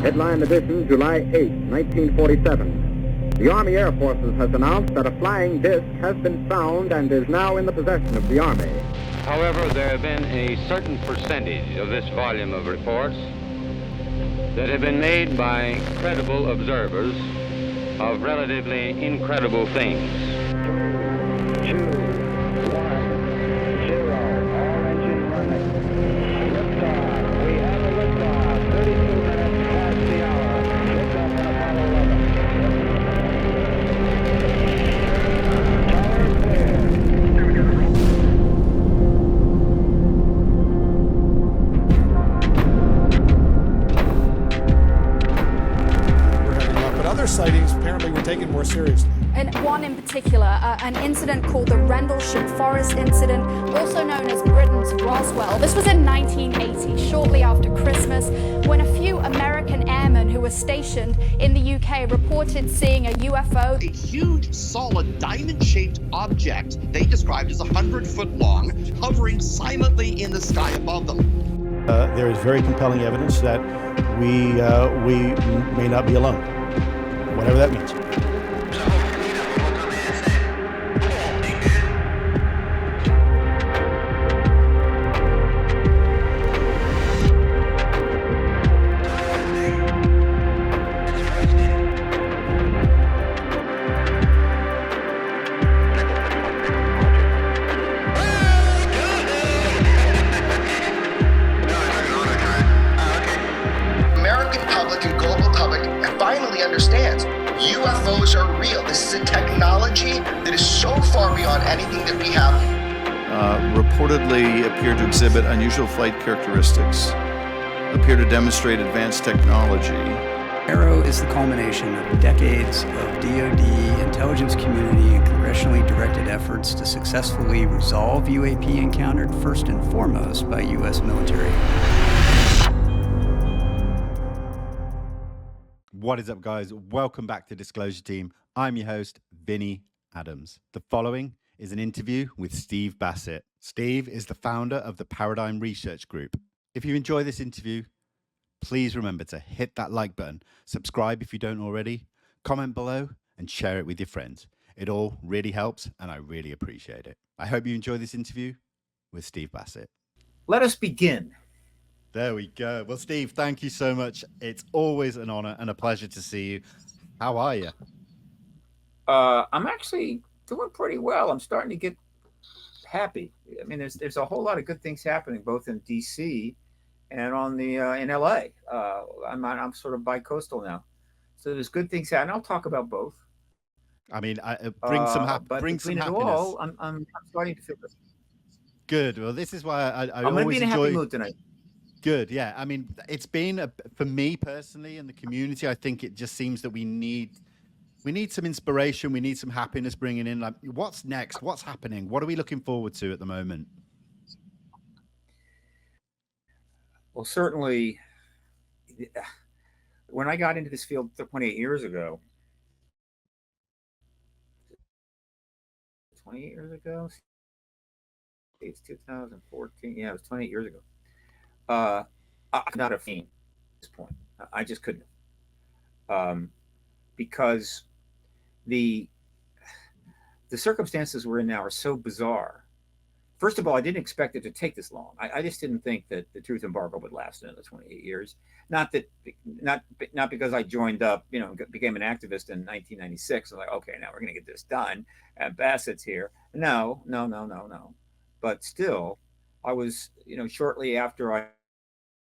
Headline edition, July 8, 1947. The Army Air Forces has announced that a flying disc has been found and is now in the possession of the Army. However, there have been a certain percentage of this volume of reports that have been made by credible observers of relatively incredible things. 2, 1, 0, all engine running. Liftoff. We have a liftoff. 32 minutes past the hour. Liftoff on Apollo 11. Tower clear. We're having luck, but other sightings apparently were taken more seriously. And one in particular, an incident called the Rendlesham Forest Incident, also known as Britain's Roswell. This was in 1980, shortly after Christmas, when a few American airmen who were stationed in the UK reported seeing a UFO. A huge, solid, diamond-shaped object they described as 100 foot long, hovering silently in the sky above them. There is very compelling evidence that we may not be alone, whatever that means. American public and global public finally understands UFOs are real. This is a technology that is so far beyond anything that we have. Reportedly appear to exhibit unusual flight characteristics, appear to demonstrate advanced technology. Arrow is the culmination of decades of DoD, intelligence community, and congressionally directed efforts to successfully resolve UAP encountered first and foremost by U.S. military. What is up, guys? Welcome back to Disclosure Team. I'm your host, Vinny Adams. The following is an interview with Steve Bassett. Steve is the founder of the Paradigm Research Group. If you enjoy this interview, please remember to hit that like button, subscribe if you don't already, comment below, and share it with your friends. It all really helps, and I really appreciate it. I hope you enjoy this interview with Steve Bassett. Let us begin. There we go. Well, Steve, thank you so much. It's always an honor and a pleasure to see you. How are you? I'm actually doing pretty well. I'm starting to get happy. I mean, there's a whole lot of good things happening, both in DC and on the in LA. I'm sort of bi-coastal now, so there's good things happening. I'll talk about both. I mean, bring some happiness. All, I'm starting to feel good. Good. Well, this is why I I'm going to be in a happy mood tonight. Good. Yeah. I mean, it's been for me personally and the community. I think it just seems that we need some inspiration. We need some happiness bringing in. Like, what's next? What's happening? What are we looking forward to at the moment? Well, certainly, when I got into this field 28 years ago, 28 years ago, it's 2014. Yeah, it was 28 years ago. I'm not a fiend at this point. I just couldn't, because the circumstances we're in now are so bizarre. First of all, I didn't expect it to take this long. I just didn't think that the truth embargo would last another 28 years. Not because I joined up, became an activist in 1996. I was like, okay, now we're going to get this done. And Bassett's here. No. But still, I was, shortly after I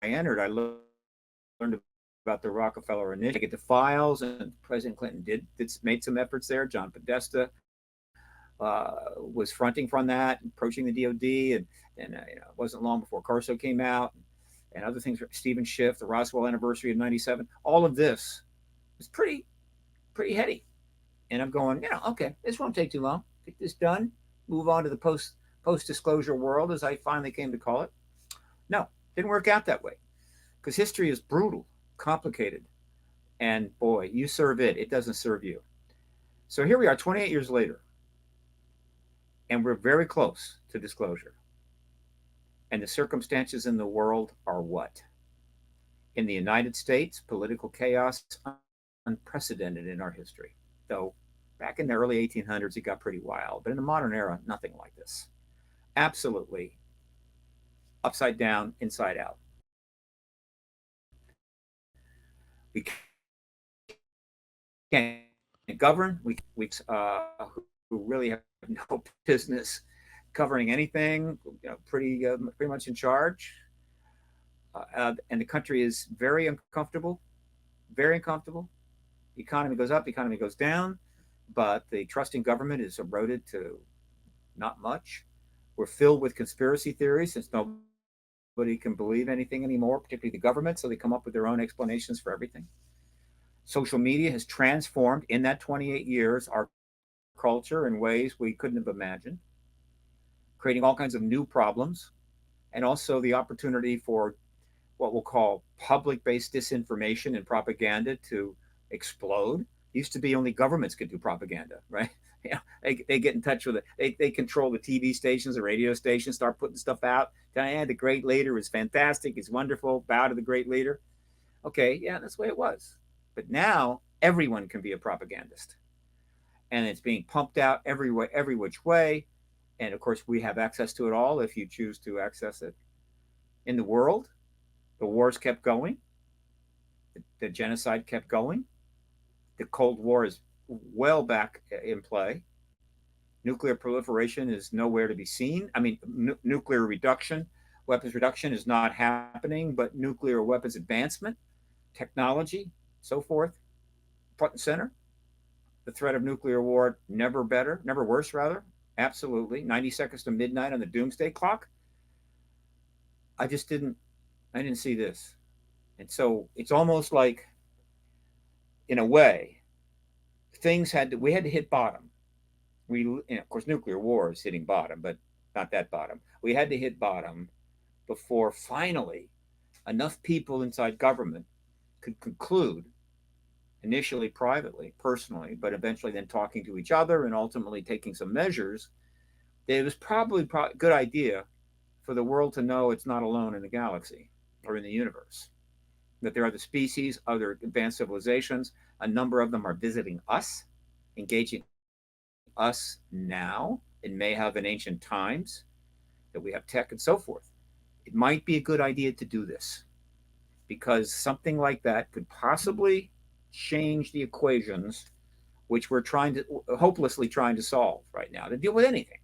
entered, I learned about the Rockefeller Initiative. Get the files, and President Clinton made some efforts there. John Podesta was fronting from that, approaching the DoD, and it wasn't long before Corso came out, and other things. Stephen Schiff, the Roswell anniversary of '97. All of this was pretty heady, and I'm going, okay, this won't take too long. Get this done. Move on to the post-disclosure world, as I finally came to call it. No, didn't work out that way, because history is brutal, complicated, and boy, you serve it, it doesn't serve you. So here we are 28 years later, and we're very close to disclosure. And the circumstances in the world are what? In the United States, political chaos unprecedented in our history. Though back in the early 1800s, it got pretty wild. But in the modern era, nothing like this. Absolutely upside down, inside out. We can't govern. Who really have no business covering anything. Pretty much in charge. And the country is very uncomfortable. Very uncomfortable. The economy goes up, the economy goes down, but the trust in government is eroded to not much. We're filled with conspiracy theories since nobody can believe anything anymore, particularly the government, so they come up with their own explanations for everything. Social media has transformed in that 28 years our culture in ways we couldn't have imagined, creating all kinds of new problems, and also the opportunity for what we'll call public-based disinformation and propaganda to explode. It used to be only governments could do propaganda, right? They get in touch with it. They control the TV stations, the radio stations, start putting stuff out. The great leader is fantastic. It's wonderful. Bow to the great leader. Okay, yeah, that's the way it was. But now everyone can be a propagandist. And it's being pumped out every which way. And of course, we have access to it all if you choose to access it. In the world, the wars kept going. The genocide kept going. The Cold War is well back in play. Nuclear proliferation is nowhere to be seen. I mean, nuclear reduction, weapons reduction is not happening, but nuclear weapons advancement, technology, so forth, front and center. The threat of nuclear war, never worse, rather. Absolutely. 90 seconds to midnight on the doomsday clock. I didn't see this. And so it's almost like, in a way, we had to hit bottom. Of course, nuclear war is hitting bottom, but not that bottom. We had to hit bottom before finally enough people inside government could conclude, initially privately, personally, but eventually then talking to each other and ultimately taking some measures, that it was probably a good idea for the world to know it's not alone in the galaxy or in the universe. That there are other species, other advanced civilizations. A number of them are visiting us, engaging us now, and may have in ancient times, that we have tech and so forth. It might be a good idea to do this because something like that could possibly change the equations which we're hopelessly trying to solve right now to deal with anything.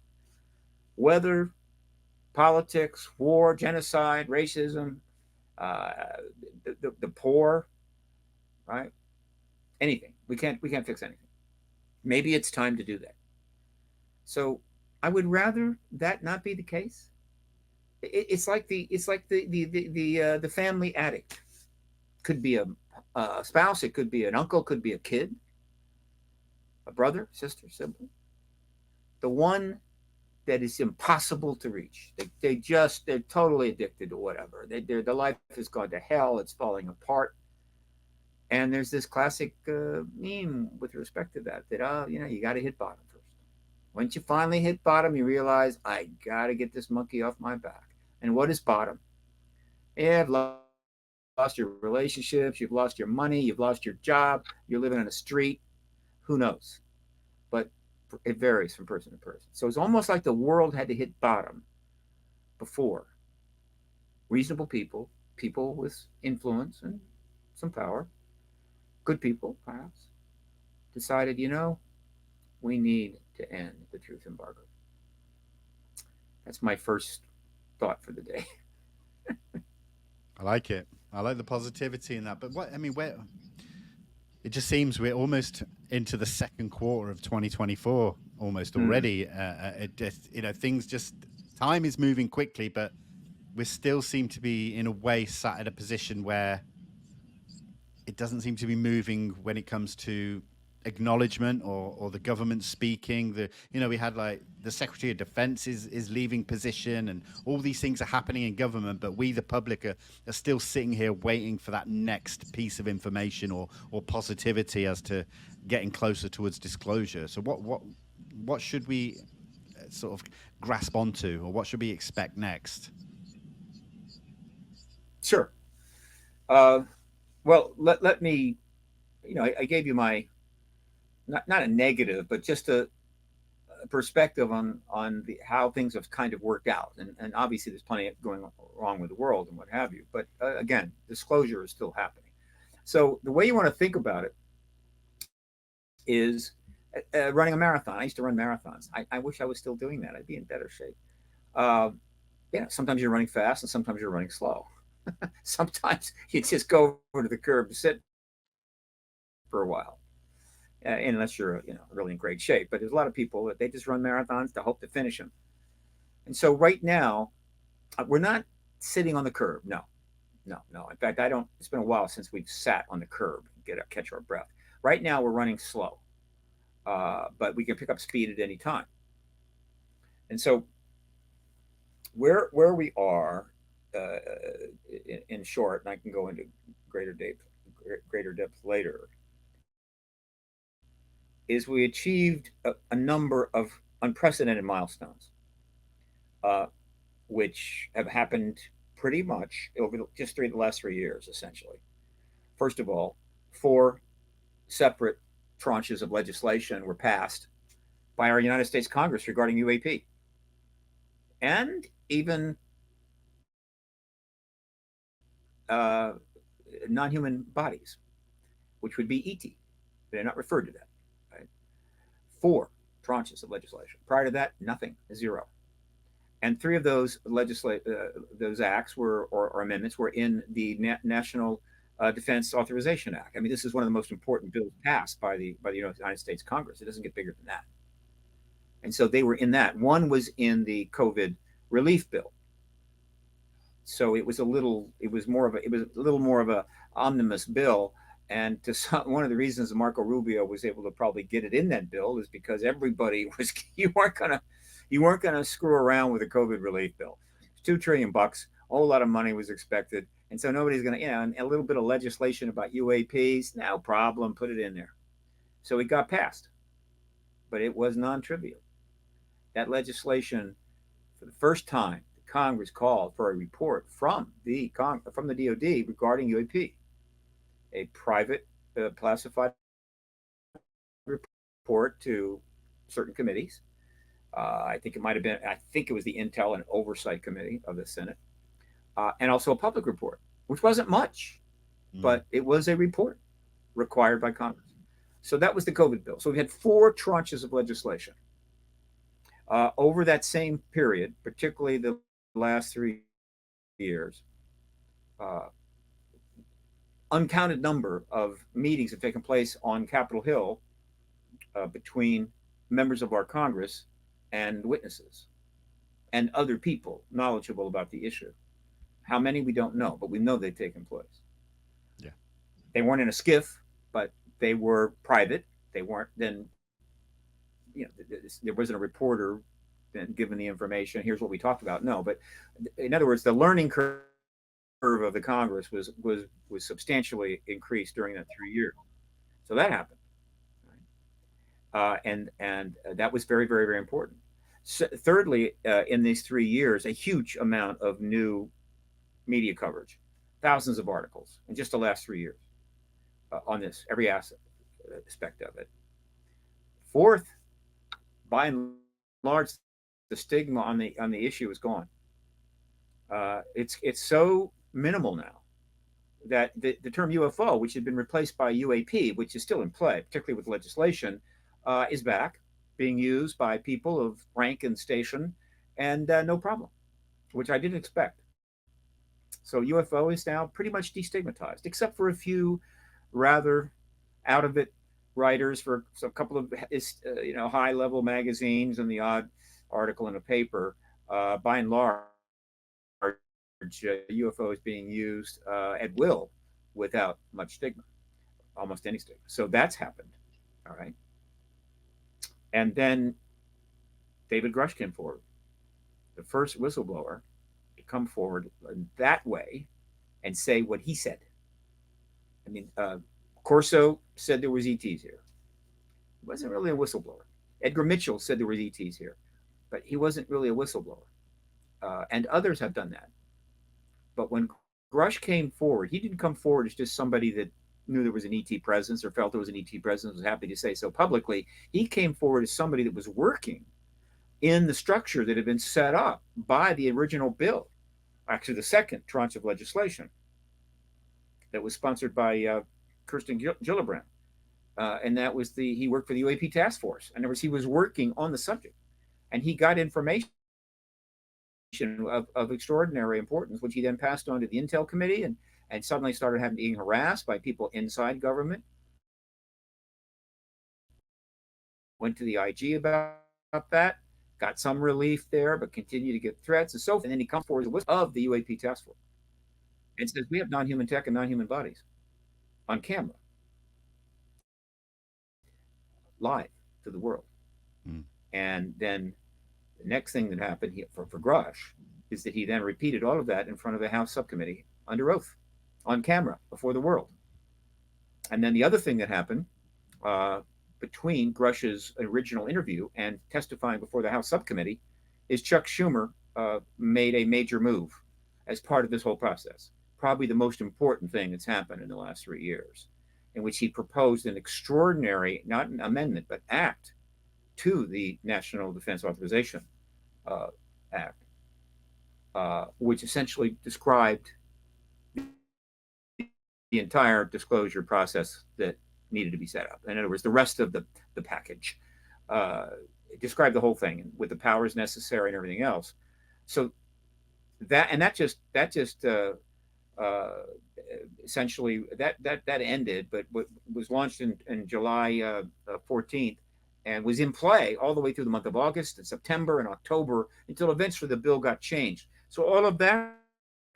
Weather, politics, war, genocide, racism, the poor, right? Anything. We can't fix anything. Maybe it's time to do that. So I would rather that not be the case. It's like the family addict. Could be a spouse. It could be an uncle. Could be a kid, a brother, sister, sibling. The one that is impossible to reach. They're totally addicted to whatever. Their life has gone to hell. It's falling apart. And there's this classic meme with respect to that you got to hit bottom first. Once you finally hit bottom, you realize, I got to get this monkey off my back. And what is bottom? You've lost your relationships, you've lost your money, you've lost your job, you're living on the street. Who knows? But it varies from person to person. So it's almost like the world had to hit bottom before reasonable people with influence and some power, good people perhaps, decided, we need to end the truth embargo. That's my first thought for the day. I like it. I like the positivity in that. But it just seems we're almost into the second quarter of 2024 almost already. Things just, time is moving quickly, but we still seem to be in a way sat at a position where it doesn't seem to be moving when it comes to acknowledgement or the government speaking. We had like the Secretary of Defense is leaving position, and all these things are happening in government, but we the public are still sitting here waiting for that next piece of information or positivity as to getting closer towards disclosure. So what should we sort of grasp onto, or what should we expect next? Sure. Well, let me, I gave you my, not a negative, but just a perspective on how things have kind of worked out. And obviously there's plenty going wrong with the world and what have you. But again, disclosure is still happening. So the way you want to think about it is running a marathon. I used to run marathons. I wish I was still doing that. I'd be in better shape. Yeah, sometimes you're running fast and sometimes you're running slow. Sometimes you just go over to the curb to sit for a while, unless you're really in great shape. But there's a lot of people that they just run marathons to hope to finish them. And so right now, we're not sitting on the curb. No. In fact, I don't. It's been a while since we've sat on the curb and catch our breath. Right now, we're running slow, but we can pick up speed at any time. And so, where we are, in short, and I can go into greater depth later, is we achieved a number of unprecedented milestones, which have happened pretty much over just the last 3 years, essentially. First of all, 4 separate tranches of legislation were passed by our United States Congress regarding UAP, and even non-human bodies, which would be ET. They're not referred to that. Right? 4 tranches of legislation. Prior to that, nothing, 0. And 3 of those those acts or amendments were in the National Defense Authorization Act. I mean, this is one of the most important bills passed by the United States Congress. It doesn't get bigger than that. And so they were in that. One was in the COVID relief bill. So it was a little more of a omnibus bill. And one of the reasons Marco Rubio was able to probably get it in that bill is because everybody was you weren't gonna screw around with the COVID relief bill. $2 trillion, a whole lot of money was expected, and so nobody's gonna and a little bit of legislation about UAPs, no problem, put it in there. So it got passed, but it was non-trivial. That legislation, for the first time, Congress called for a report from the DoD regarding UAP, a private classified report to certain committees. I think it was the Intel and Oversight Committee of the Senate, and also a public report, which wasn't much, but it was a report required by Congress. So that was the COVID bill. So we had 4 tranches of legislation over that same period, particularly the last 3 years. Uncounted number of meetings have taken place on Capitol Hill between members of our Congress and witnesses and other people knowledgeable about the issue. How many, we don't know, but we know they've taken place. Yeah. They weren't in a skiff, but they were private. They weren't then, there wasn't a reporter then given the information, here's what we talked about. No, but in other words, the learning curve of the Congress was substantially increased during that 3 years. So that happened. And that was very, very, very important. So, thirdly, in these 3 years, a huge amount of new media coverage, thousands of articles in just the last 3 years on this, every aspect of it. Fourth, by and large, the stigma on the issue is gone. It's so minimal now that the term UFO, which had been replaced by UAP, which is still in play, particularly with legislation, is back, being used by people of rank and station, and no problem, which I didn't expect. So UFO is now pretty much destigmatized, except for a few rather out of it writers for a couple of high level magazines and the odd article in a paper. By and large, UFO is being used at will without much stigma, almost any stigma. So that's happened. All right. And then David Grush came forward, the first whistleblower to come forward in that way and say what he said. I mean, Corso said there was ETs here. He wasn't really a whistleblower. Edgar Mitchell said there were ETs here, but he wasn't really a whistleblower. And others have done that. But when Grush came forward. He didn't come forward as just somebody that knew there was an ET presence or felt there was an ET presence, was happy to say so publicly. He came forward as somebody that was working in the structure that had been set up by the original bill, actually the second tranche of legislation that was sponsored by Kirsten Gillibrand. And that was he worked for the UAP task force. In other words, he was working on the subject, and he got information of extraordinary importance, which he then passed on to the Intel Committee, and suddenly started being harassed by people inside government. Went to the IG about that, got some relief there, but continued to get threats and so forth. And then he comes forward with a list of the UAP task force and says, we have non-human tech and non-human bodies on camera, live to the world. And then the next thing that happened for Grush is that he then repeated all of that in front of a House subcommittee under oath, on camera, before the world. And then the other thing that happened between Grush's original interview and testifying before the House subcommittee is Chuck Schumer made a major move as part of this whole process. Probably the most important thing that's happened in the last 3 years, in which he proposed an extraordinary, not an amendment, but act to the National Defense Authorization Act, which essentially described the entire disclosure process that needed to be set up. In other words, the rest of the package described the whole thing with the powers necessary and everything else. So that just essentially that ended, but what was launched in July 14th and was in play all the way through the month of August and September and October until eventually the bill got changed. So all of that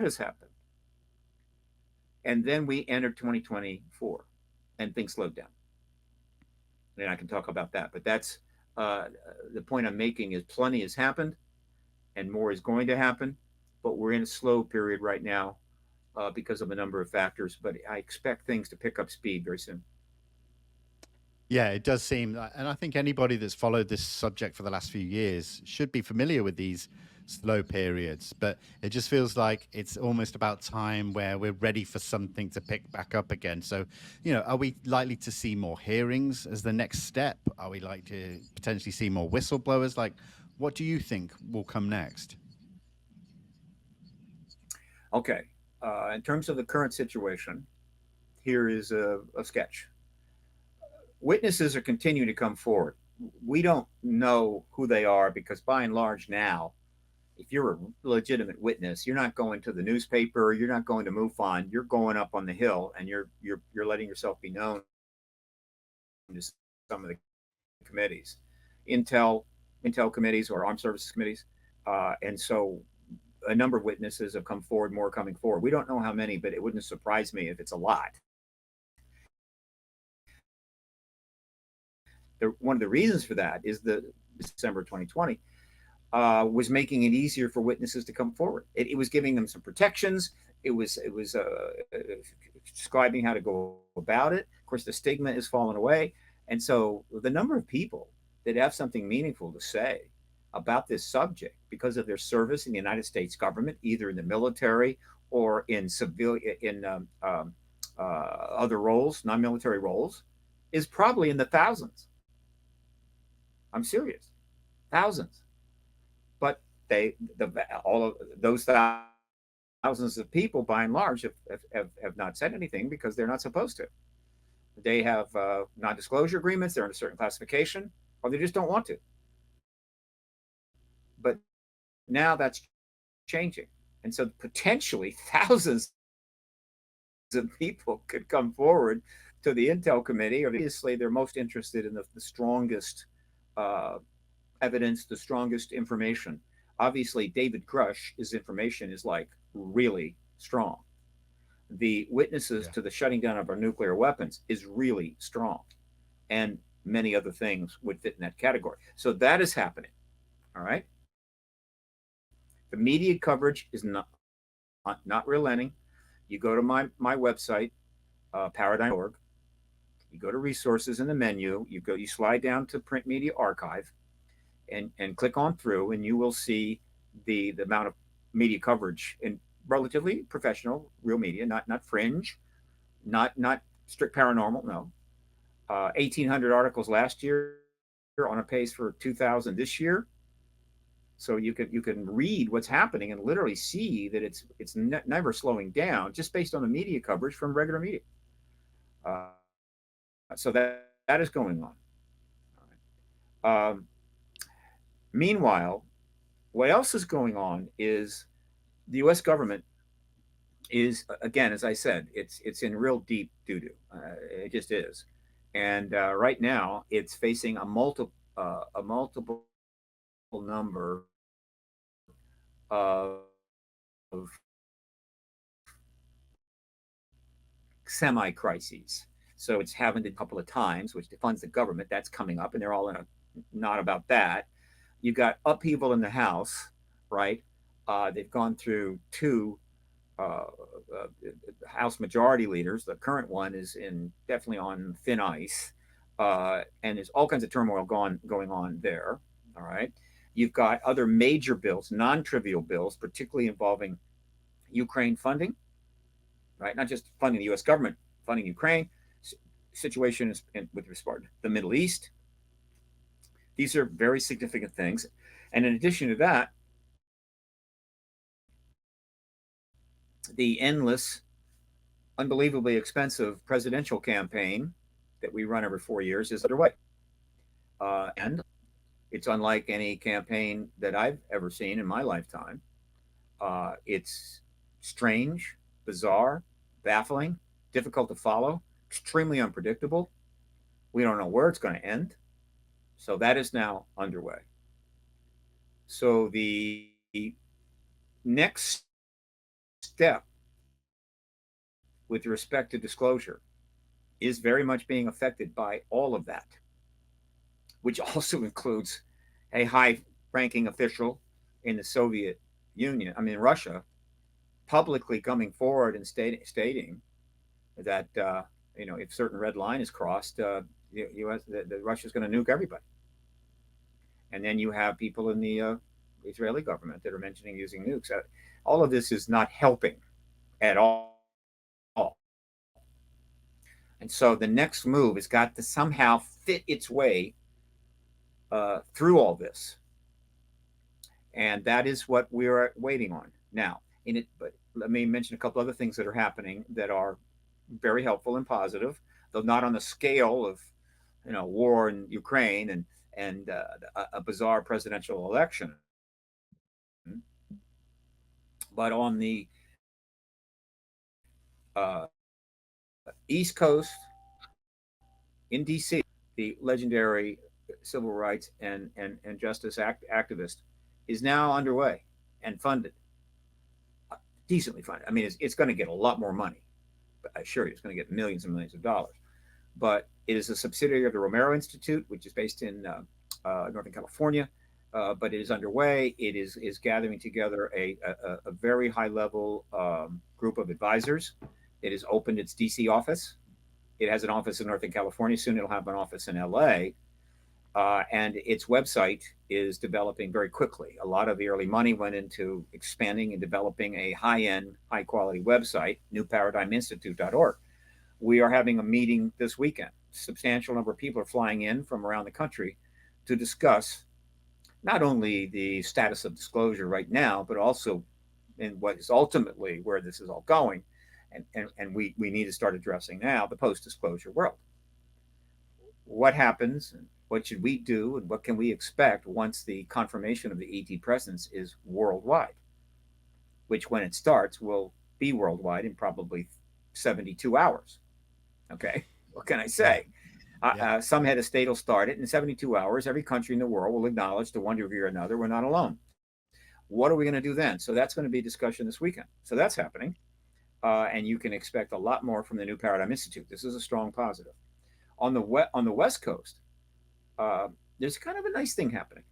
has happened. And then we entered 2024 and things slowed down. And I can talk about that, but that's the point I'm making is plenty has happened and more is going to happen, but we're in a slow period right now because of a number of factors, but I expect things to pick up speed very soon. Yeah, it does seem, and I think anybody that's followed this subject for the last few years should be familiar with these slow periods, but it just feels like it's almost about time where we're ready for something to pick back up again. So, are we likely to see more hearings as the next step? Are we likely to potentially see more whistleblowers? Like, what do you think will come next? Okay. In terms of the current situation, here is a sketch. Witnesses are continuing to come forward. We don't know who they are because by and large now, if you're a legitimate witness, you're not going to the newspaper, you're not going to MUFON, you're going up on the Hill and you're letting yourself be known to some of the committees, Intel committees or Armed Services committees. And so a number of witnesses have come forward, more coming forward. We don't know how many, but it wouldn't surprise me if it's a lot. One of the reasons for that is the December 2020 was making it easier for witnesses to come forward. It was giving them some protections. It was describing how to go about it. Of course, the stigma has fallen away. And so the number of people that have something meaningful to say about this subject because of their service in the United States government, either in the military or in other roles, non-military roles, is probably in the thousands. I'm serious, thousands. But all of those thousands of people, by and large, have not said anything because they're not supposed to. They have non-disclosure agreements. They're in a certain classification, or they just don't want to. But now that's changing, and so potentially thousands of people could come forward to the Intel Committee. Obviously, they're most interested in the strongest evidence, the strongest information. Obviously, David Grush's information is like really strong. The witnesses to the shutting down of our nuclear weapons is really strong, and many other things would fit in that category. So that is happening. All right. The media coverage is not relenting. You go to my website, paradigm.org. You go to resources in the menu. You slide down to print media archive, and click on through, and you will see the amount of media coverage relatively professional, real media, not fringe, not strict paranormal. No, 1,800 articles last year, on a pace for 2,000 this year. So you can read what's happening and literally see that it's never slowing down, just based on the media coverage from regular media. So that is going on. Meanwhile, what else is going on is the U.S. government is, again, as I said, it's in real deep doo doo. It just is, and right now it's facing a multiple number of semi-crises. So it's happened a couple of times, which funds the government. That's coming up, and they're all in a not about that. You got upheaval in the House, right? They've gone through two House majority leaders. The current one is definitely on thin ice, and there's all kinds of turmoil going on there. All right, you've got other major bills, non-trivial bills, particularly involving Ukraine funding, right? Not just funding the U.S. government, funding Ukraine. Situation is with respect to the Middle East. These are very significant things, and in addition to that, the endless, unbelievably expensive presidential campaign that we run every 4 years is underway. And it's unlike any campaign that I've ever seen in my lifetime. It's strange, bizarre, baffling, difficult to follow, extremely unpredictable. We don't know where it's going to end. So that is now underway. So the next step with respect to disclosure is very much being affected by all of that, which also includes a high-ranking official in the Soviet Union, Russia, publicly coming forward and stating that if certain red line is crossed, Russia's going to nuke everybody. And then you have people in the Israeli government that are mentioning using nukes. All of this is not helping at all. And so the next move has got to somehow fit its way through all this. And that is what we're waiting on now. But let me mention a couple other things that are happening that are very helpful and positive, though not on the scale of war in Ukraine and a bizarre presidential election, but on the East Coast in D.C., the legendary civil rights and justice activist is now underway and funded, decently funded. It's going to get a lot more money. I assure you, it's going to get millions and millions of dollars. But it is a subsidiary of the Romero Institute, which is based in Northern California. But it is underway. It is gathering together a very high-level group of advisors. It has opened its D.C. office. It has an office in Northern California. Soon it'll have an office in L.A. And its website is developing very quickly. A lot of the early money went into expanding and developing a high-end, high-quality website, newparadigminstitute.org. We are having a meeting this weekend. A substantial number of people are flying in from around the country to discuss not only the status of disclosure right now, but also in what is ultimately where this is all going. And we need to start addressing now the post-disclosure world. What happens, and what should we do, and what can we expect once the confirmation of the ET presence is worldwide, which when it starts will be worldwide in probably 72 hours. Okay, what can I say? Some head of state will start it in 72 hours. Every country in the world will acknowledge to one degree or another we're not alone. What are we going to do then? So that's going to be discussion this weekend. So that's happening. And you can expect a lot more from the New Paradigm Institute. This is a strong positive. On the West Coast, there's kind of a nice thing happening.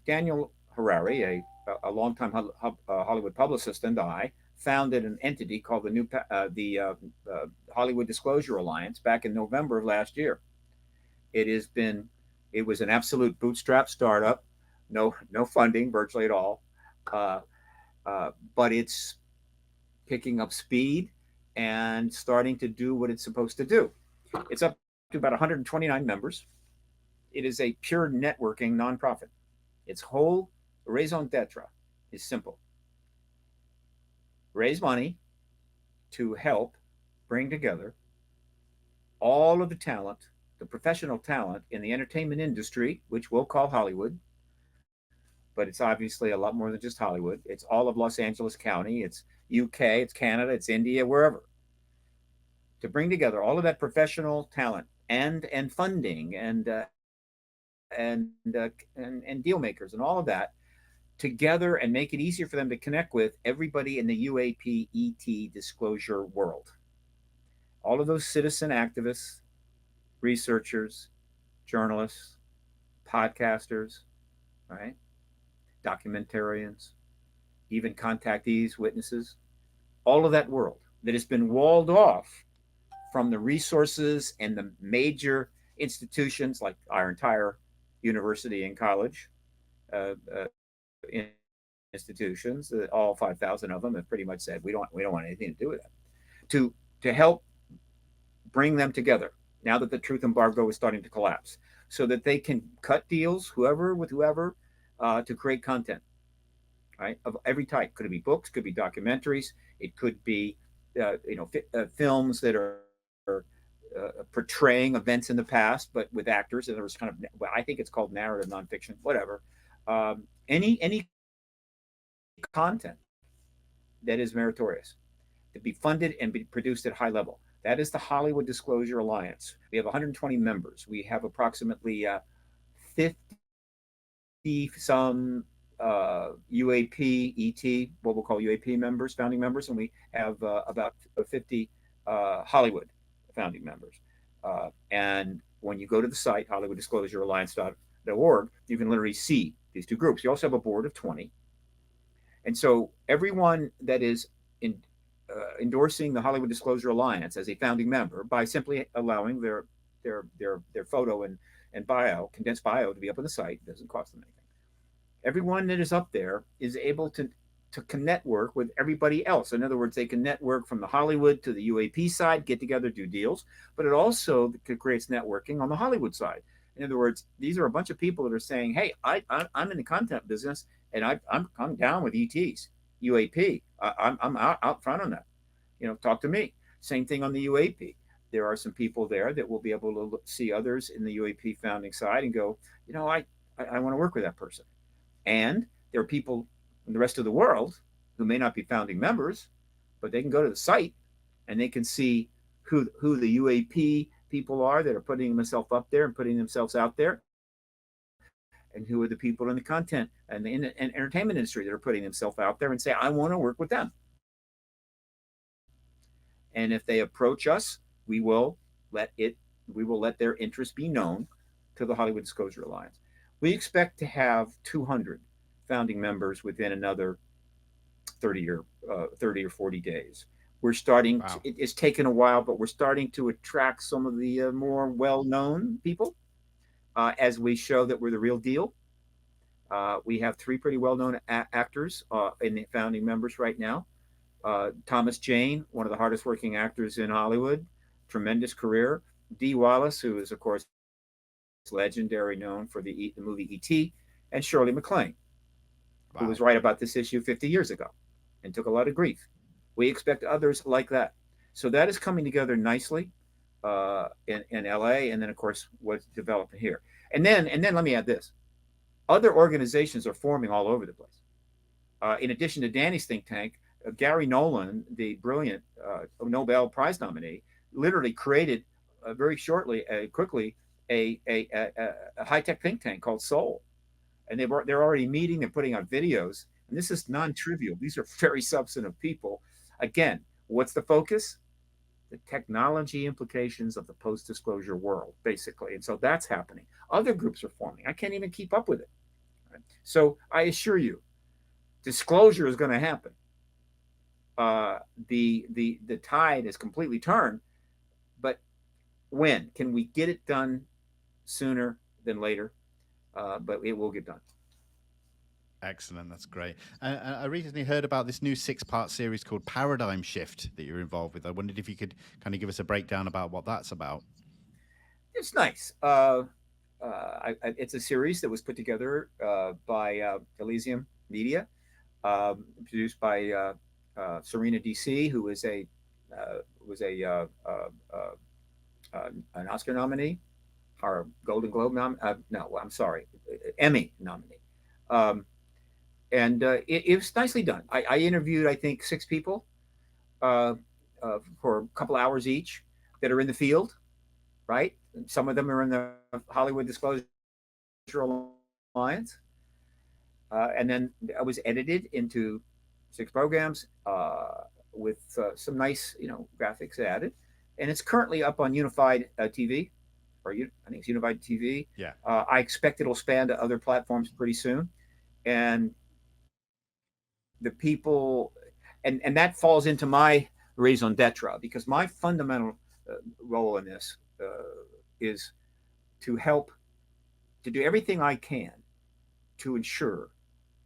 Daniel Harari, a longtime Hollywood publicist, and I founded an entity called the Hollywood Disclosure Alliance back in November of last year. It was an absolute bootstrap startup, no funding virtually at all. but it's picking up speed and starting to do what it's supposed to do. It's up to about 129 members. It is a pure networking nonprofit. Its whole raison d'etre is simple: raise money to help bring together all of the talent, the professional talent in the entertainment industry, which we'll call Hollywood, but it's obviously a lot more than just Hollywood. It's all of Los Angeles County, it's UK, it's Canada, it's India, wherever. To bring together all of that professional talent and funding and deal makers and all of that together and make it easier for them to connect with everybody in the UAP ET disclosure world. All of those citizen activists, researchers, journalists, podcasters, right? Documentarians, even contactees, witnesses, all of that world that has been walled off from the resources and the major institutions like our entire university and college institutions. All 5,000 of them have pretty much said we don't want anything to do with that. To help bring them together now that the truth embargo is starting to collapse, so that they can cut deals, whoever with whoever, to create content, right, of every type. Could it be books? Could be documentaries? It could be films that are portraying events in the past, but with actors. And there was kind of, I think it's called narrative nonfiction, whatever. Any content that is meritorious to be funded and be produced at high level. That is the Hollywood Disclosure Alliance. We have 120 members. We have approximately 50 some UAP, ET, what we'll call UAP members, founding members, and we have about 50 Hollywood founding members. And when you go to the site, HollywoodDisclosureAlliance.org, you can literally see these two groups. You also have a board of 20. And so everyone that is endorsing the Hollywood Disclosure Alliance as a founding member by simply allowing their photo and bio, condensed bio, to be up on the site, doesn't cost them anything. Everyone that is up there is able to network with everybody else. In other words, they can network from the Hollywood to the UAP side, get together, do deals, but it also creates networking on the Hollywood side. In other words, these are a bunch of people that are saying, hey, I'm in the content business and I'm down with ETs, UAP. I'm out front on that. Talk to me. Same thing on the UAP. There are some people there that will be able to see others in the UAP founding side and go, I want to work with that person. And there are people in the rest of the world who may not be founding members, but they can go to the site and they can see who the UAP people are that are putting themselves up there and putting themselves out there, and who are the people in the content and the entertainment industry that are putting themselves out there, and say, I want to work with them. And if they approach us, we will let their interest be known to the Hollywood Disclosure Alliance. We expect to have 200 founding members within another 30 or 40 days. We're starting. Wow. It's taken a while, but we're starting to attract some of the more well-known people as we show that we're the real deal. We have 3 pretty well-known actors in the founding members right now. Thomas Jane, one of the hardest working actors in Hollywood, tremendous career. Dee Wallace, who is, of course, legendary, known for the movie E.T., and Shirley MacLaine, who was right about this issue 50 years ago and took a lot of grief. We expect others like that. So that is coming together nicely in LA, and then, of course, what's developing here. And then let me add this. Other organizations are forming all over the place. In addition to Danny's think tank, Gary Nolan, the brilliant Nobel Prize nominee, literally created very quickly a high-tech think tank called Soul. And they're already meeting, they're putting out videos, and this is non-trivial. These are very substantive people. Again, what's the focus? The technology implications of the post-disclosure world, basically. And so that's happening. Other groups are forming. I can't even keep up with it. Right? So I assure you, disclosure is going to happen. The tide is completely turned, but when? Can we get it done sooner than later? But it will get done. Excellent. That's great. I recently heard about this new 6-part series called Paradigm Shift that you're involved with. I wondered if you could kind of give us a breakdown about what that's about. It's nice. It's a series that was put together by Elysium Media, produced by Serena DC, who was a an Oscar nominee or Golden Globe no, I'm sorry, Emmy nominee. Um, it was nicely done. I interviewed, I think, 6 people uh, for a couple hours each that are in the field, right? Some of them are in the Hollywood Disclosure Alliance. And then I was edited into 6 programs with some nice, graphics added. And it's currently up on Unified TV, or I think it's Unified TV. Yeah. I expect it'll span to other platforms pretty soon. And the people, and that falls into my raison d'etre, because my fundamental role in this is to help, to do everything I can to ensure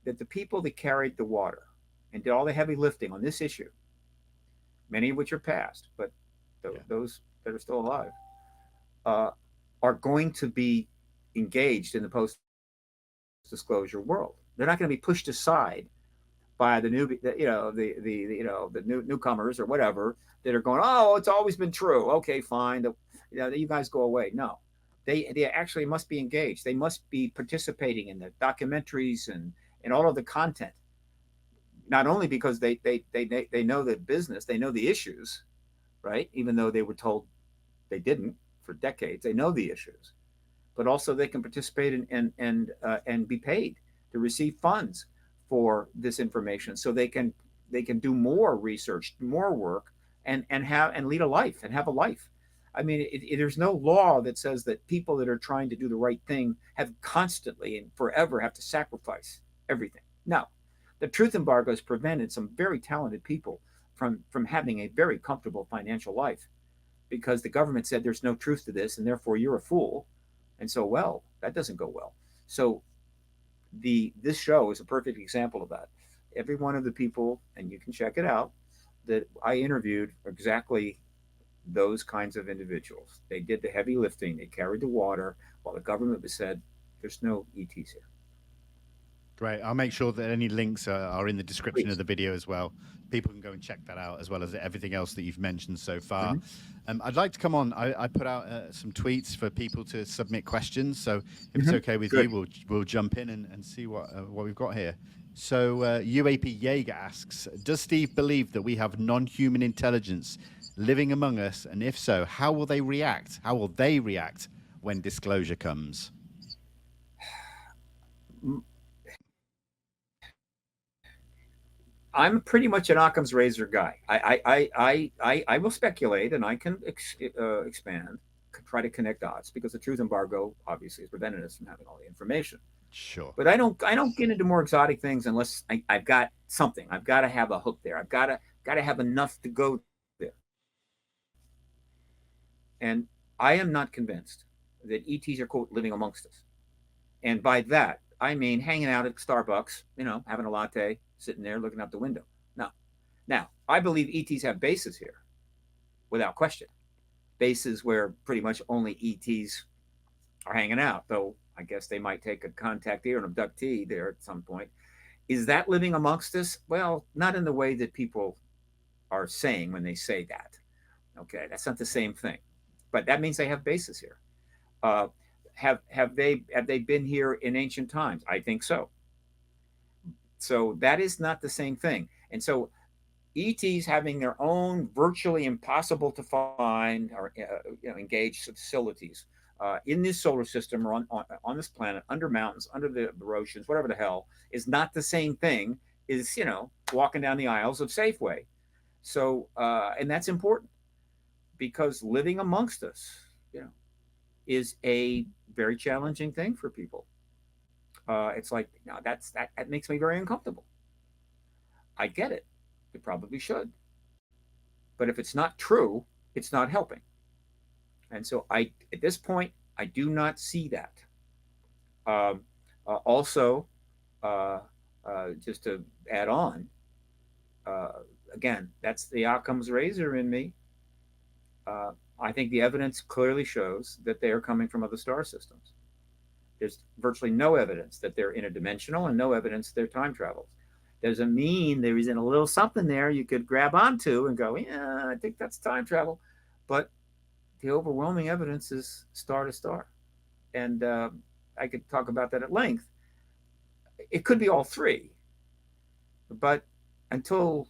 that the people that carried the water and did all the heavy lifting on this issue, many of which are past, but those that are still alive, are going to be engaged in the post-disclosure world. They're not going to be pushed aside by the newcomers or whatever that are going, oh, it's always been true. Okay, fine. You guys go away. No, they actually must be engaged. They must be participating in the documentaries and all of the content. Not only because they know the business, they know the issues, right? Even though they were told they didn't for decades, they know the issues, but also they can participate and be paid to receive funds for this information, so they can do more research, more work, and lead a life and have a life. I mean, there's no law that says that people that are trying to do the right thing have constantly and forever have to sacrifice everything. No, the truth embargo has prevented some very talented people from having a very comfortable financial life, because the government said there's no truth to this, and therefore you're a fool. And so, well, that doesn't go well. So this show is a perfect example of that. Every one of the people, and you can check it out, that I interviewed are exactly those kinds of individuals. They did the heavy lifting. They carried the water while the government said there's no ETs here. Great. I'll make sure that any links are in the description Please. of the video as well. People can go and check that out, as well as everything else that you've mentioned so far. I'd like to come on. I put out some tweets for people to submit questions. So if it's okay with you, we'll jump in and see what we've got here. So UAP Jaeger asks, does Steve believe that we have non-human intelligence living among us? And if so, how will they react? How will they react when disclosure comes? I'm pretty much an Occam's razor guy. I will speculate, and I can expand, try to connect dots, because the truth embargo obviously has prevented us from having all the information. Sure. But I don't get into more exotic things unless I've got something. I've got to have a hook there. I've got to have enough to go there. And I am not convinced that ETs are, quote, living amongst us. And by that, I mean hanging out at Starbucks, having a latte, sitting there looking out the window. No. Now, I believe ETs have bases here, without question. Bases where pretty much only ETs are hanging out, though I guess they might take a contactee or an abductee there at some point. Is that living amongst us? Well, not in the way that people are saying when they say that. Okay, that's not the same thing. But that means they have bases here. Have they been here in ancient times? I think so. So that is not the same thing. And so ETs having their own virtually impossible to find or engage facilities in this solar system or on this planet, under mountains, under the oceans, whatever the hell, is not the same thing as walking down the aisles of Safeway. So and that's important, because living amongst us, is a very challenging thing for people. It's like, no, that makes me very uncomfortable. I get it. It probably should. But if it's not true, it's not helping. And so at this point, I do not see that. Also, just to add on, again, that's the Occam's razor in me. I think the evidence clearly shows that they are coming from other star systems. There's virtually no evidence that they're interdimensional and no evidence they're time travels. Doesn't mean there isn't a little something there you could grab onto and go, yeah, I think that's time travel. But the overwhelming evidence is star to star. And I could talk about that at length. It could be all three. But until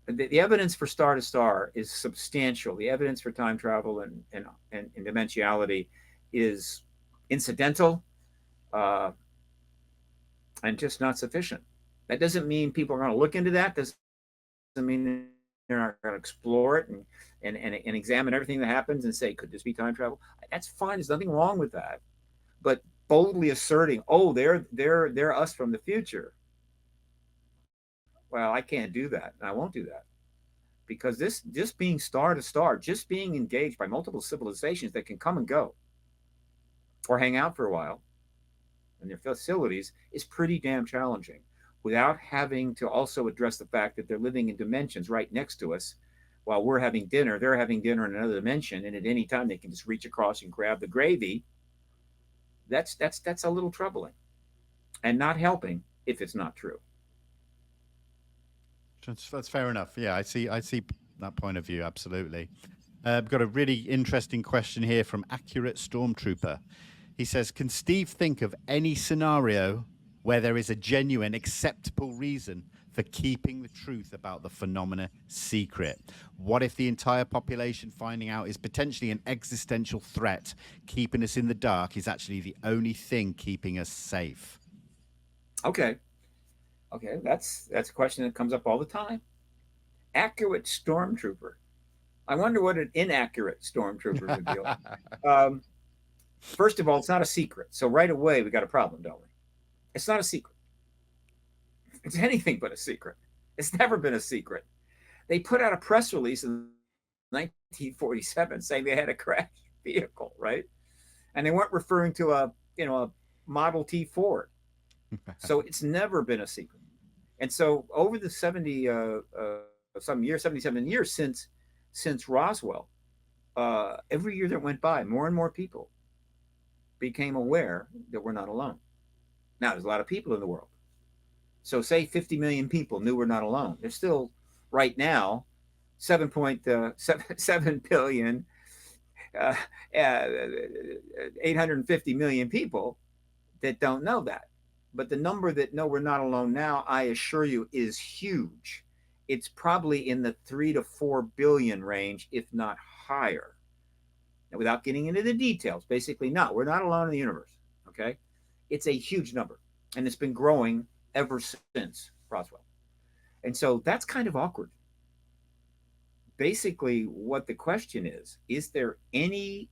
the evidence for star to star is substantial, the evidence for time travel and dimensionality is incidental and just not sufficient. That doesn't mean people are going to look into that. Doesn't mean they're not going to explore it and examine everything that happens and say, could this be time travel? That's fine. There's nothing wrong with that. But boldly asserting, oh, they're us from the future. Well, I can't do that, and I won't do that. Because this just being star to star, just being engaged by multiple civilizations that can come and go or hang out for a while in their facilities is pretty damn challenging, without having to also address the fact that they're living in dimensions right next to us. While we're having dinner, they're having dinner in another dimension, and at any time they can just reach across and grab the gravy. That's a little troubling and not helping if it's not true. That's fair enough. Yeah, I see that point of view. Absolutely. I've got a really interesting question here from Accurate Stormtrooper. He says, can Steve think of any scenario where there is a genuine, acceptable reason for keeping the truth about the phenomena secret? What if the entire population finding out is potentially an existential threat? Keeping us in the dark is actually the only thing keeping us safe. Okay, that's a question that comes up all the time. Accurate Stormtrooper. I wonder what an inaccurate Stormtrooper would do. First of all, it's not a secret. So right away, we got a problem, don't we? It's not a secret. It's anything but a secret. It's never been a secret. They put out a press release in 1947 saying they had a crashed vehicle, right? And they weren't referring to a Model T Ford. So it's never been a secret. And so over the 77 years since Roswell, every year that went by, more and more people became aware that we're not alone. Now, there's a lot of people in the world. So say 50 million people knew we're not alone. There's still, right now, 7.7 billion, 850 million people that don't know that. But the number that know we're not alone now, I assure you, is huge. It's probably in the 3 to 4 billion range, if not higher. Now, without getting into the details, basically, no, we're not alone in the universe, okay? It's a huge number, and it's been growing ever since Roswell. And so that's kind of awkward. Basically, what the question is there any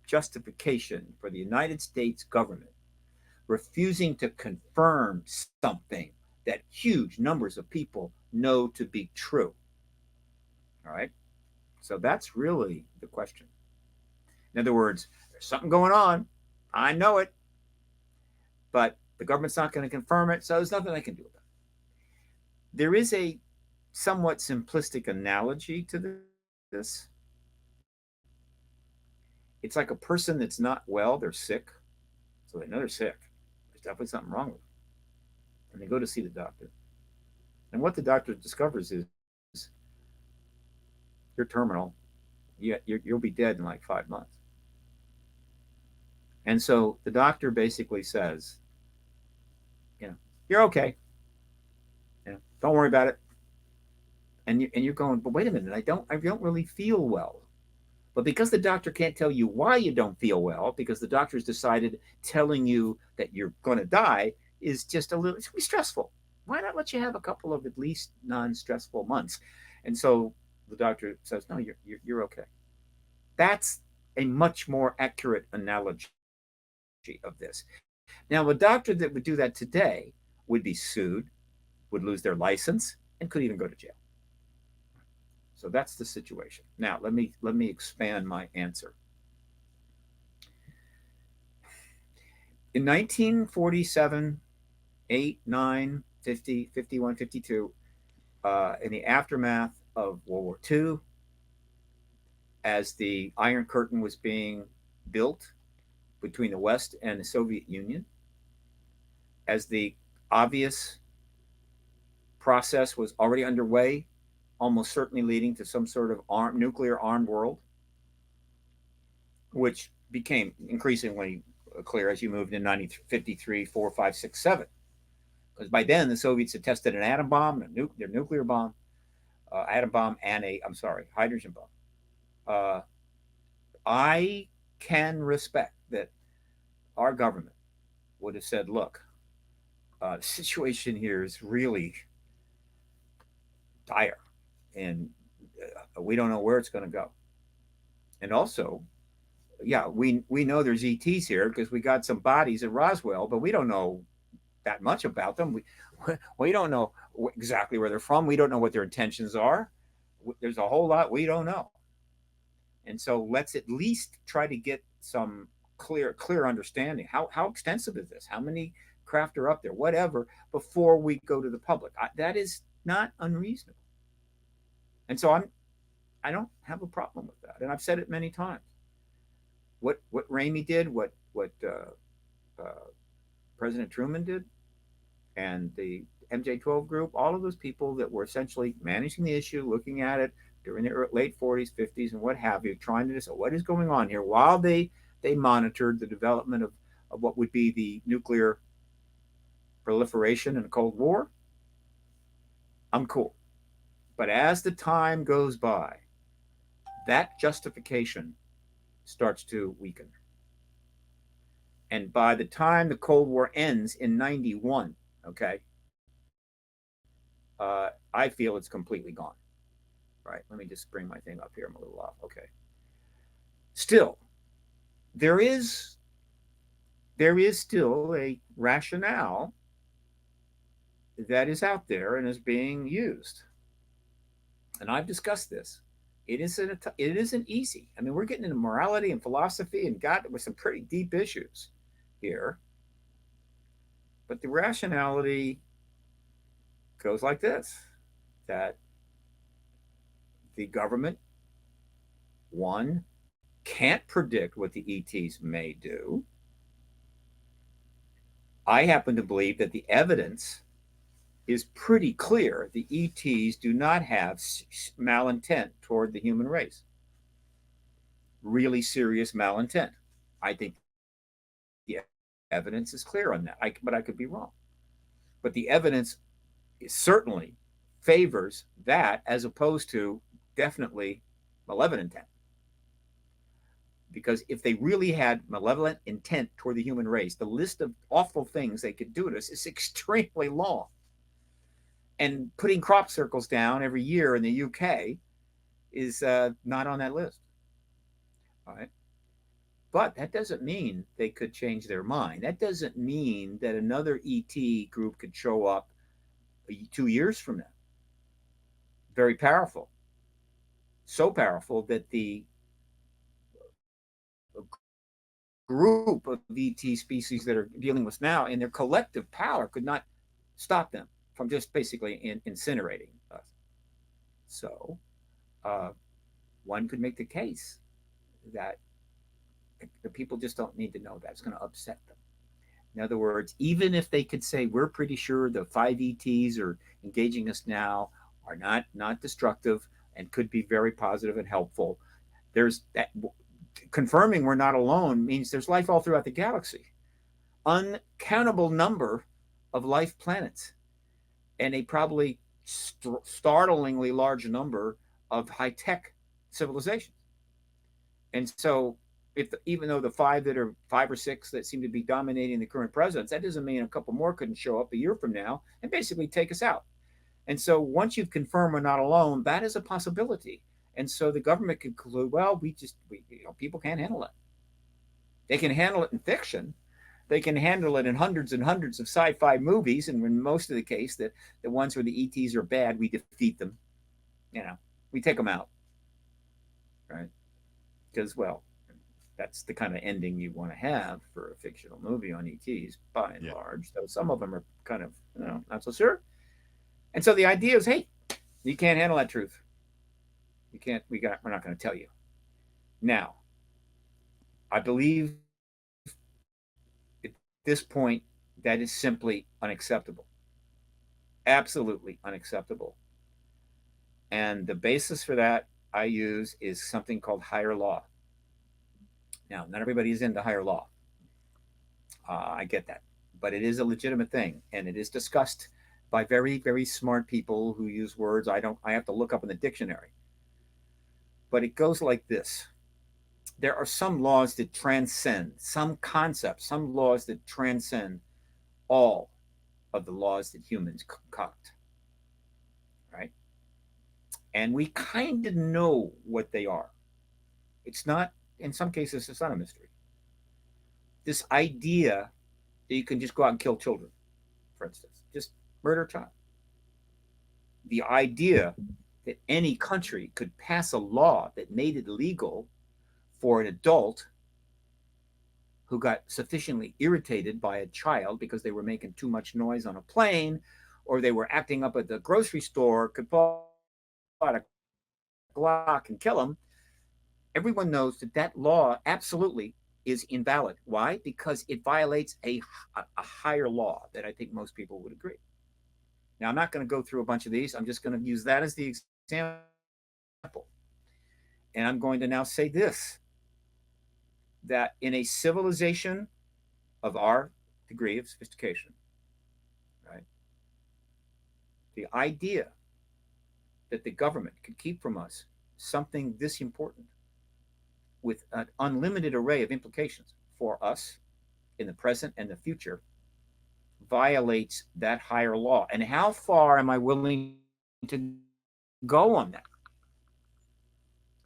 justification for the United States government refusing to confirm something that huge numbers of people know to be true? All right. So that's really the question. In other words, there's something going on. I know it, but the government's not going to confirm it, so there's nothing I can do about it. There is a somewhat simplistic analogy to this. It's like a person that's not well, they're sick, so they know they're sick. There's definitely something wrong with them. And they go to see the doctor. And what the doctor discovers is you're terminal. You'll be dead in like 5 months. And so the doctor basically says, you're okay. Don't worry about it. And you're going, but wait a minute, I don't really feel well. But because the doctor can't tell you why you don't feel well, because the doctor's decided telling you that you're going to die is just it's going to be stressful. Why not let you have a couple of at least non-stressful months? And so the doctor says, no, you're okay. That's a much more accurate analogy of this. Now, a doctor that would do that today would be sued, would lose their license, and could even go to jail. So that's the situation. Now, let me expand my answer. In 1947, 8, 9, 50, 51, 52, in the aftermath of World War II, as the Iron Curtain was being built between the West and the Soviet Union, as the obvious process was already underway, almost certainly leading to some sort of nuclear armed world, which became increasingly clear as you moved in 1953, 4, 5, 6, 7. Because by then the Soviets had tested an atom bomb, their nuclear bomb, atom bomb, and hydrogen bomb. I can respect that our government would have said, look, the situation here is really dire, and we don't know where it's going to go. And also, yeah, we know there's ETs here because we got some bodies at Roswell, but we don't know that much about them. We don't know exactly where they're from. We don't know what their intentions are. There's a whole lot we don't know. And so let's at least try to get some clear understanding. How extensive is this? How many craft are up there? Whatever, before we go to the public. That is not unreasonable. And so I don't have a problem with that. And I've said it many times. What Ramey did, what President Truman did, and the MJ-12 group, all of those people that were essentially managing the issue, looking at it during the late 40s, 50s, and what have you, trying to decide what is going on here, while they monitored the development of what would be the nuclear proliferation in the Cold War. I'm cool. But as the time goes by, that justification starts to weaken. And by the time the Cold War ends in 91, okay, I feel it's completely gone. Right, let me just bring my thing up here. I'm a little off. Okay. Still, there is still a rationale that is out there and is being used. And I've discussed this. It isn't easy. I mean, we're getting into morality and philosophy and God with some pretty deep issues here. But the rationality goes like this, that the government, one, can't predict what the ETs may do. I happen to believe that the evidence is pretty clear. The ETs do not have malintent toward the human race. Really serious malintent. I think the evidence is clear on that, but I could be wrong. But the evidence certainly favors that as opposed to definitely malevolent intent. Because if they really had malevolent intent toward the human race, the list of awful things they could do to us is extremely long. And putting crop circles down every year in the UK is not on that list. All right. But that doesn't mean they could change their mind. That doesn't mean that another ET group could show up 2 years from now. Very powerful. So powerful that the group of ET species that are dealing with now in their collective power could not stop them from just basically incinerating us. So one could make the case that the people just don't need to know that. It's going to upset them. In other words, even if they could say, we're pretty sure the 5 ETs are engaging us now are not destructive and could be very positive and helpful, there's that. Confirming we're not alone means there's life all throughout the galaxy. Uncountable number of life planets and a probably startlingly large number of high-tech civilizations. And so even though the 5 or 6 that seem to be dominating the current presidents, that doesn't mean a couple more couldn't show up a year from now and basically take us out. And so once you've confirmed we're not alone, that is a possibility. And so the government could conclude, well, people can't handle it. They can handle it in fiction. They can handle it in hundreds and hundreds of sci-fi movies. And in most of the case, the ones where the ETs are bad, we defeat them. We take them out. Right? Because, well, That's the kind of ending you want to have for a fictional movie on ETs, by and large. Though some of them are kind of, not so sure. And so the idea is, hey, you can't handle that truth. You can't. We're not going to tell you. Now, I believe at this point that is simply unacceptable. Absolutely unacceptable. And the basis for that I use is something called higher law. Now, not everybody is into higher law. I get that. But it is a legitimate thing, and it is discussed by very, very smart people who use words I have to look up in the dictionary. But it goes like this. There are some laws that transcend, some concepts, some laws that transcend all of the laws that humans concoct. Right? And we kind of know what they are. It's not, in some cases, it's not a mystery. This idea that you can just go out and kill children, for instance, just murder a child. The idea that any country could pass a law that made it legal for an adult who got sufficiently irritated by a child because they were making too much noise on a plane or they were acting up at the grocery store, could pull out a Glock and kill them. Everyone knows that law absolutely is invalid. Why? Because it violates a higher law that I think most people would agree. Now, I'm not going to go through a bunch of these. I'm just going to use that as the example. And I'm going to now say this, that in a civilization of our degree of sophistication, right, the idea that the government could keep from us something this important with an unlimited array of implications for us in the present and the future violates that higher law. And how far am I willing to go on that?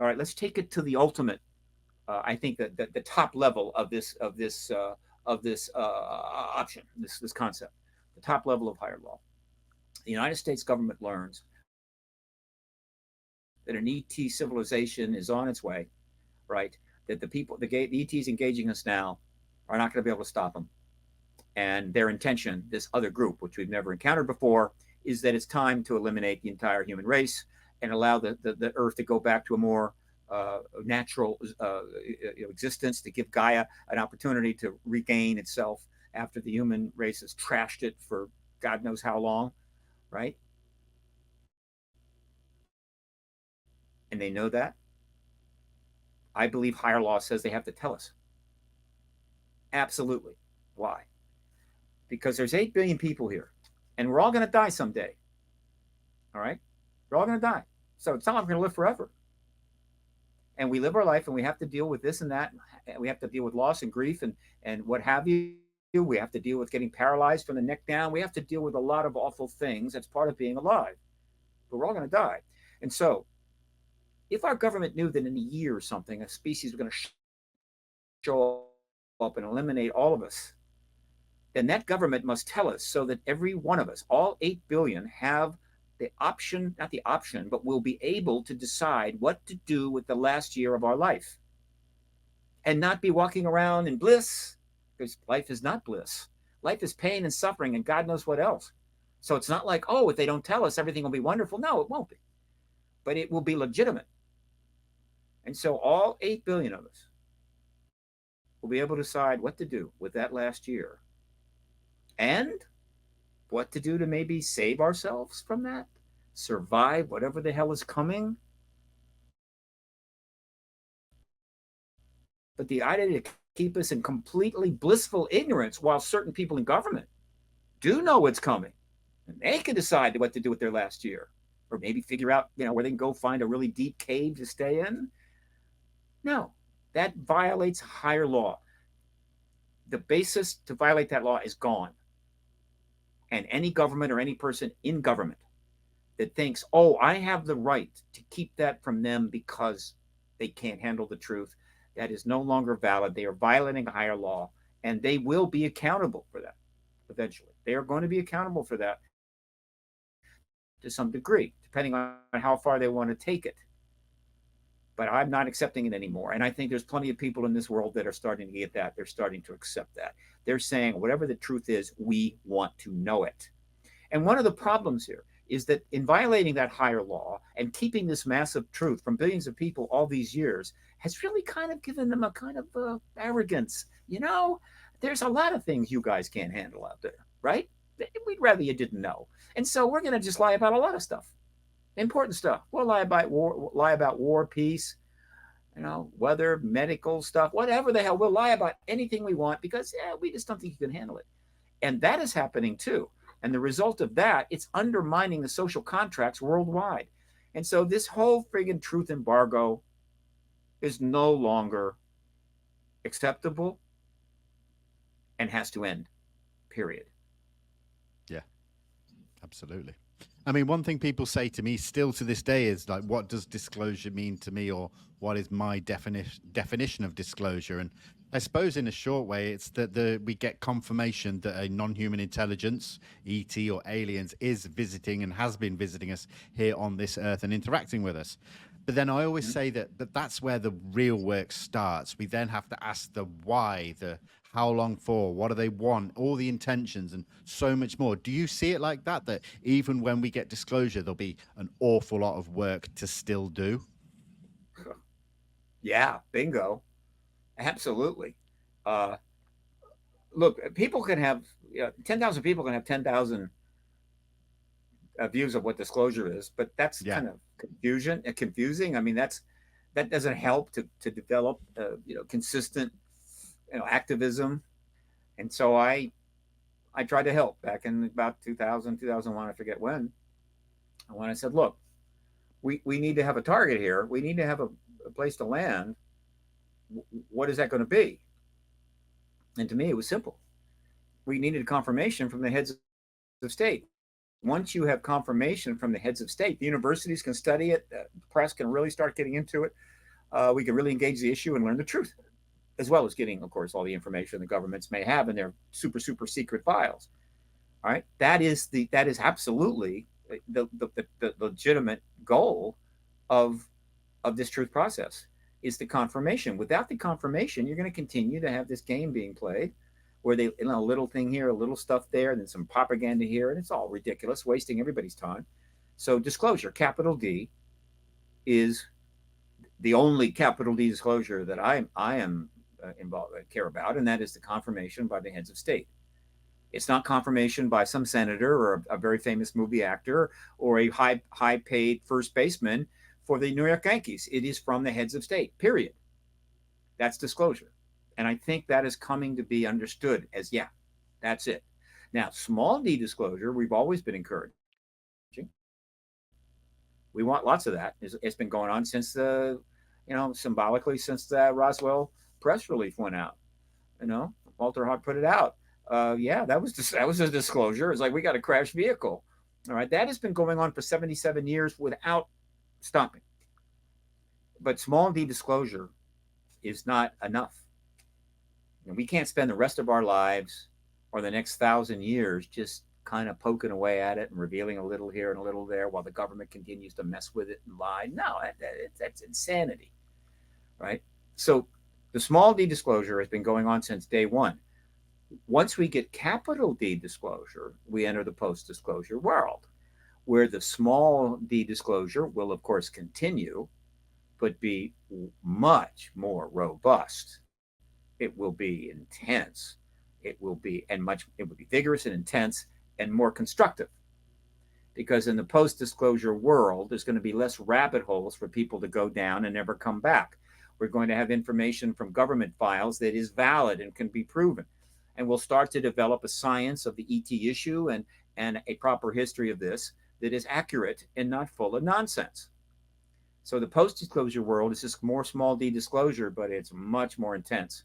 All right, let's take it to the ultimate. I think that the top level of this option, this concept, the top level of higher law. The United States government learns that an ET civilization is on its way, right? That the ETs engaging us now are not going to be able to stop them. And their intention, this other group, which we've never encountered before, is that it's time to eliminate the entire human race and allow the Earth to go back to a more natural existence, to give Gaia an opportunity to regain itself after the human race has trashed it for God knows how long, right? And they know that. I believe higher law says they have to tell us. Absolutely. Why? Because there's 8 billion people here, and we're all going to die someday. All right? We're all going to die. So it's not like we're going to live forever. And we live our life, and we have to deal with this and that. We have to deal with loss and grief and what have you. We have to deal with getting paralyzed from the neck down. We have to deal with a lot of awful things. That's part of being alive. But we're all going to die. And so if our government knew that in a year or something, a species was going to show up and eliminate all of us, then that government must tell us so that every one of us, all 8 billion, have the option, not the option, but will be able to decide what to do with the last year of our life and not be walking around in bliss, because life is not bliss. Life is pain and suffering and God knows what else. So it's not like, oh, if they don't tell us, everything will be wonderful. No, it won't be. But it will be legitimate. And so all 8 billion of us will be able to decide what to do with that last year and what to do to maybe save ourselves from that, survive whatever the hell is coming. But the idea to keep us in completely blissful ignorance while certain people in government do know what's coming, and they can decide what to do with their last year, or maybe figure out, where they can go find a really deep cave to stay in. No, that violates higher law. The basis to violate that law is gone. And any government or any person in government that thinks, oh, I have the right to keep that from them because they can't handle the truth, that is no longer valid. They are violating a higher law, and they will be accountable for that eventually. They are going to be accountable for that to some degree, depending on how far they want to take it. but I'm not accepting it anymore. And I think there's plenty of people in this world that are starting to get that. They're starting to accept that. They're saying, whatever the truth is, we want to know it. And one of the problems here is that in violating that higher law and keeping this massive truth from billions of people all these years has really kind of given them a kind of arrogance. You know, there's a lot of things you guys can't handle out there, right? We'd rather you didn't know. And so we're going to just lie about a lot of stuff, important stuff. We'll lie about war, peace, you know, weather, medical stuff, whatever the hell. We'll lie about anything we want because we just don't think you can handle it. And that is happening too. And the result of that, it's undermining the social contracts worldwide. And so this whole friggin' truth embargo is no longer acceptable and has to end, period. Yeah, absolutely. I mean, one thing people say to me still to this day is like, what does disclosure mean to me, or what is my definition of disclosure? And I suppose in a short way, it's that we get confirmation that a non-human intelligence, ET or aliens, is visiting and has been visiting us here on this earth and interacting with us. But then I always say that's where the real work starts. We then have to ask the why, the how long for, what do they want, all the intentions, and so much more. Do you see it like that, that even when we get disclosure, there'll be an awful lot of work to still do? Yeah, bingo. Absolutely. Look, people can have 10,000 people can have 10,000 views of what disclosure is, but that's kind of confusing. I mean, that doesn't help to develop consistent activism. And so I tried to help back in about 2000, 2001, I forget when I said, look, we need to have a target here. We need to have a place to land. What is that going to be? And to me, it was simple. We needed confirmation from the heads of state. Once you have confirmation from the heads of state, the universities can study it, the press can really start getting into it. We can really engage the issue and learn the truth, as well as getting, of course, all the information the governments may have in their super secret files. All right, that is absolutely the legitimate goal of this truth process, is the confirmation. Without the confirmation, you're going to continue to have this game being played where they, a little thing here, a little stuff there, and then some propaganda here, and it's all ridiculous, wasting everybody's time. So disclosure, capital D, is the only capital D disclosure that I am involved, care about, and that is the confirmation by the heads of state. It's not confirmation by some senator or a very famous movie actor or a high paid first baseman for the New York Yankees. It is from the heads of state, period. That's disclosure. And I think that is coming to be understood as, that's it. Now, small d disclosure, we've always been encouraging. We want lots of that. It's been going on since symbolically since the Roswell press release went out. Walter Hart put it out. That was a disclosure. It's like, we got a crashed vehicle. All right, that has been going on for 77 years without stopping. But small d disclosure is not enough. We can't spend the rest of our lives or the next 1,000 years just kind of poking away at it and revealing a little here and a little there while the government continues to mess with it and lie. No, that's insanity, right? So the small d disclosure has been going on since day one. Once we get capital D disclosure, we enter the post-disclosure world, where the small d disclosure will, of course, continue, but be much more robust. It will be intense. It will be vigorous and intense and more constructive. Because in the post-disclosure world, there's going to be less rabbit holes for people to go down and never come back. We're going to have information from government files that is valid and can be proven. And we'll start to develop a science of the ET issue and a proper history of this that is accurate and not full of nonsense. So the post-disclosure world is just more small d disclosure, but it's much more intense.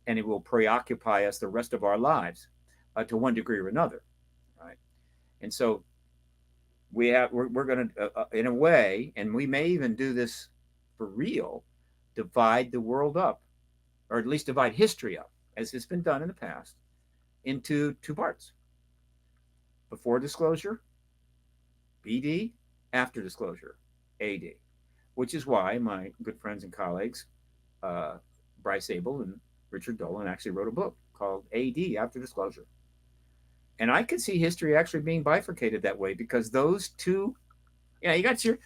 And it will preoccupy us the rest of our lives to one degree or another, right? And so we're going to, in a way, and we may even do this for real, divide the world up, or at least divide history up, as it's been done in the past, into two parts. Before disclosure, BD, after disclosure, AD. which is why my good friends and colleagues, Bryce Abel and Richard Dolan, actually wrote a book called AD, After Disclosure. And I could see history actually being bifurcated that way, because those two, you got your,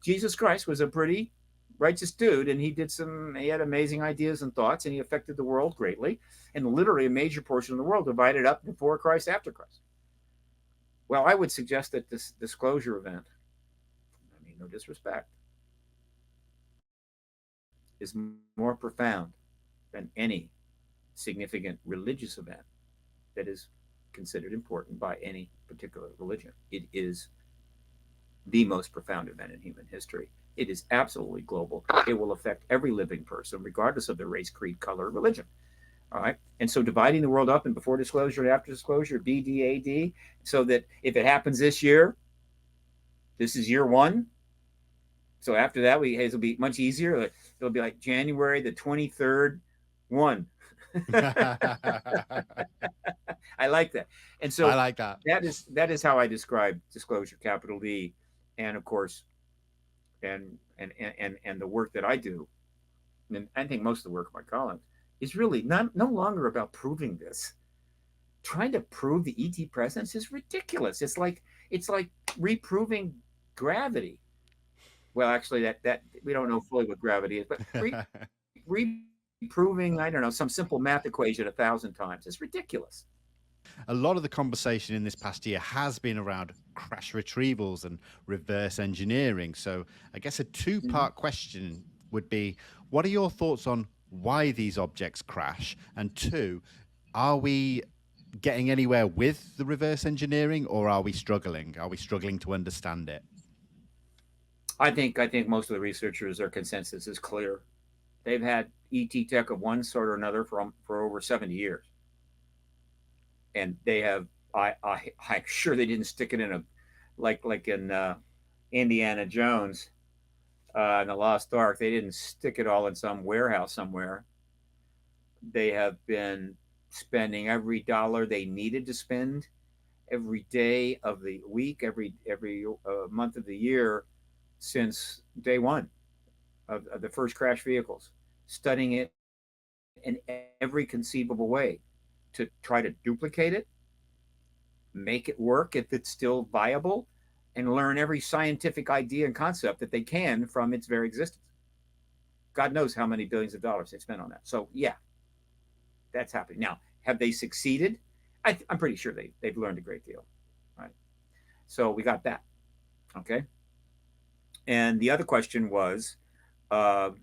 Jesus Christ was a pretty righteous dude, and he had amazing ideas and thoughts, and he affected the world greatly. And literally a major portion of the world divided up before Christ, after Christ. Well, I would suggest that this disclosure event, I mean, no disrespect, is more profound than any significant religious event that is considered important by any particular religion. It is the most profound event in human history. It is absolutely global. It will affect every living person, regardless of their race, creed, color, or religion. All right. And so dividing the world up in before disclosure and after disclosure, BDAD, so that if it happens this year, this is year one. So after that, it'll be much easier. It'll be like January the 23rd, 1. I like that. And so I like that. That is how I describe disclosure, capital D, and of course, and the work that I do, and I think most of the work of my colleagues is really no longer about proving this. Trying to prove the ET presence is ridiculous. It's like reproving gravity. Well, actually, that we don't know fully what gravity is, but reproving, I don't know, some simple math equation 1,000 times. It's ridiculous. A lot of the conversation in this past year has been around crash retrievals and reverse engineering. So I guess a two-part question would be, what are your thoughts on why these objects crash? And two, are we getting anywhere with the reverse engineering, or are we struggling? Are we struggling to understand it? I think most of the researchers, their consensus is clear. They've had ET tech of one sort or another for over 70 years. And they have, I'm sure they didn't stick it in a, like in Indiana Jones in the Lost Ark, they didn't stick it all in some warehouse somewhere. They have been spending every dollar they needed to spend every day of the week, every month of the year since day one of the first crash vehicles, studying it in every conceivable way to try to duplicate it, make it work if it's still viable, and learn every scientific idea and concept that they can from its very existence. God knows how many billions of dollars they've spent on that. So yeah, that's happening. Now, have they succeeded? I'm pretty sure they've learned a great deal, right? So we got that, okay? And the other question was, what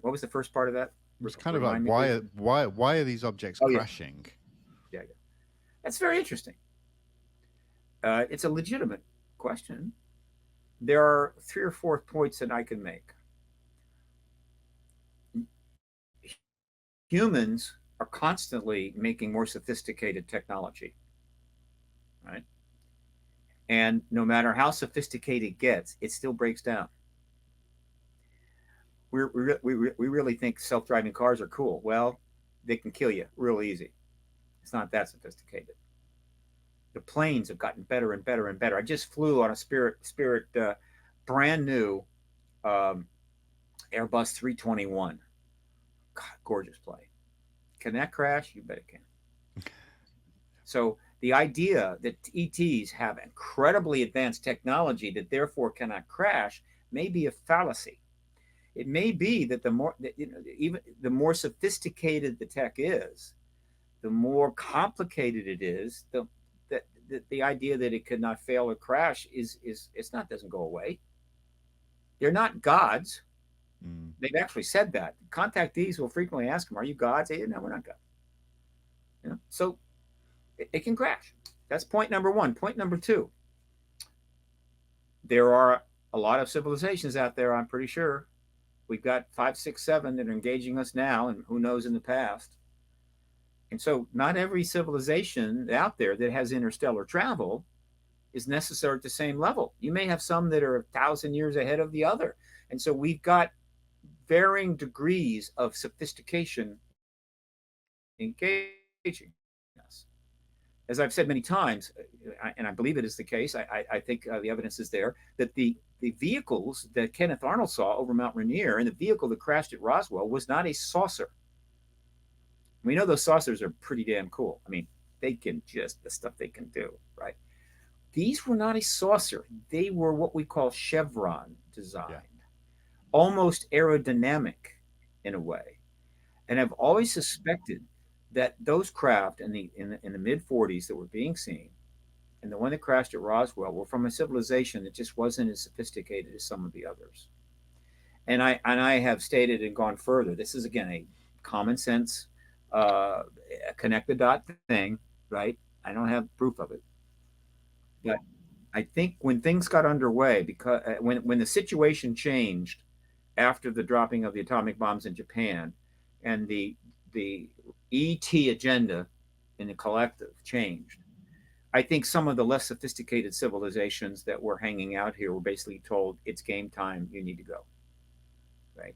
was the first part of that? It was kind of like, why are these objects crashing? Yeah, that's very interesting. It's a legitimate question. There are 3 or 4 points that I can make. Humans are constantly making more sophisticated technology, right? And no matter how sophisticated it gets, it still breaks down. We really think self-driving cars are cool. Well, they can kill you real easy. It's not that sophisticated. The planes have gotten better and better and better. I just flew on a Spirit brand new Airbus 321. God, gorgeous plane. Can that crash? You bet it can. So the idea that ETs have incredibly advanced technology that therefore cannot crash may be a fallacy. It may be that even the more sophisticated the tech is, the more complicated it is. The idea that it could not fail or crash doesn't go away. They're not gods. They've actually said that. Contactees will frequently ask them, "Are you gods?" They say, "No, we're not gods." So it can crash. That's point number 1. Point number 2. There are a lot of civilizations out there, I'm pretty sure. We've got 5, 6, 7 that are engaging us now, and who knows in the past. And so not every civilization out there that has interstellar travel is necessarily at the same level. You may have some that are 1,000 years ahead of the other. And so we've got varying degrees of sophistication engaging us. as I've said many times, and I believe it is the case, I think the evidence is there, that the vehicles that Kenneth Arnold saw over Mount Rainier and the vehicle that crashed at Roswell was not a saucer. We know those saucers are pretty damn cool. I mean, they can just, the stuff they can do, right? These were not a saucer. They were what we call chevron designed, almost aerodynamic in a way. And I've always suspected that those craft in the mid 40s that were being seen, and the one that crashed at Roswell, were from a civilization that just wasn't as sophisticated as some of the others. And I have stated and gone further. This is again a common sense, connect the dot thing, right? I don't have proof of it, but I think when things got underway, because when the situation changed after the dropping of the atomic bombs in Japan, and the ET agenda in the collective changed, I think some of the less sophisticated civilizations that were hanging out here were basically told, it's game time, you need to go. Right?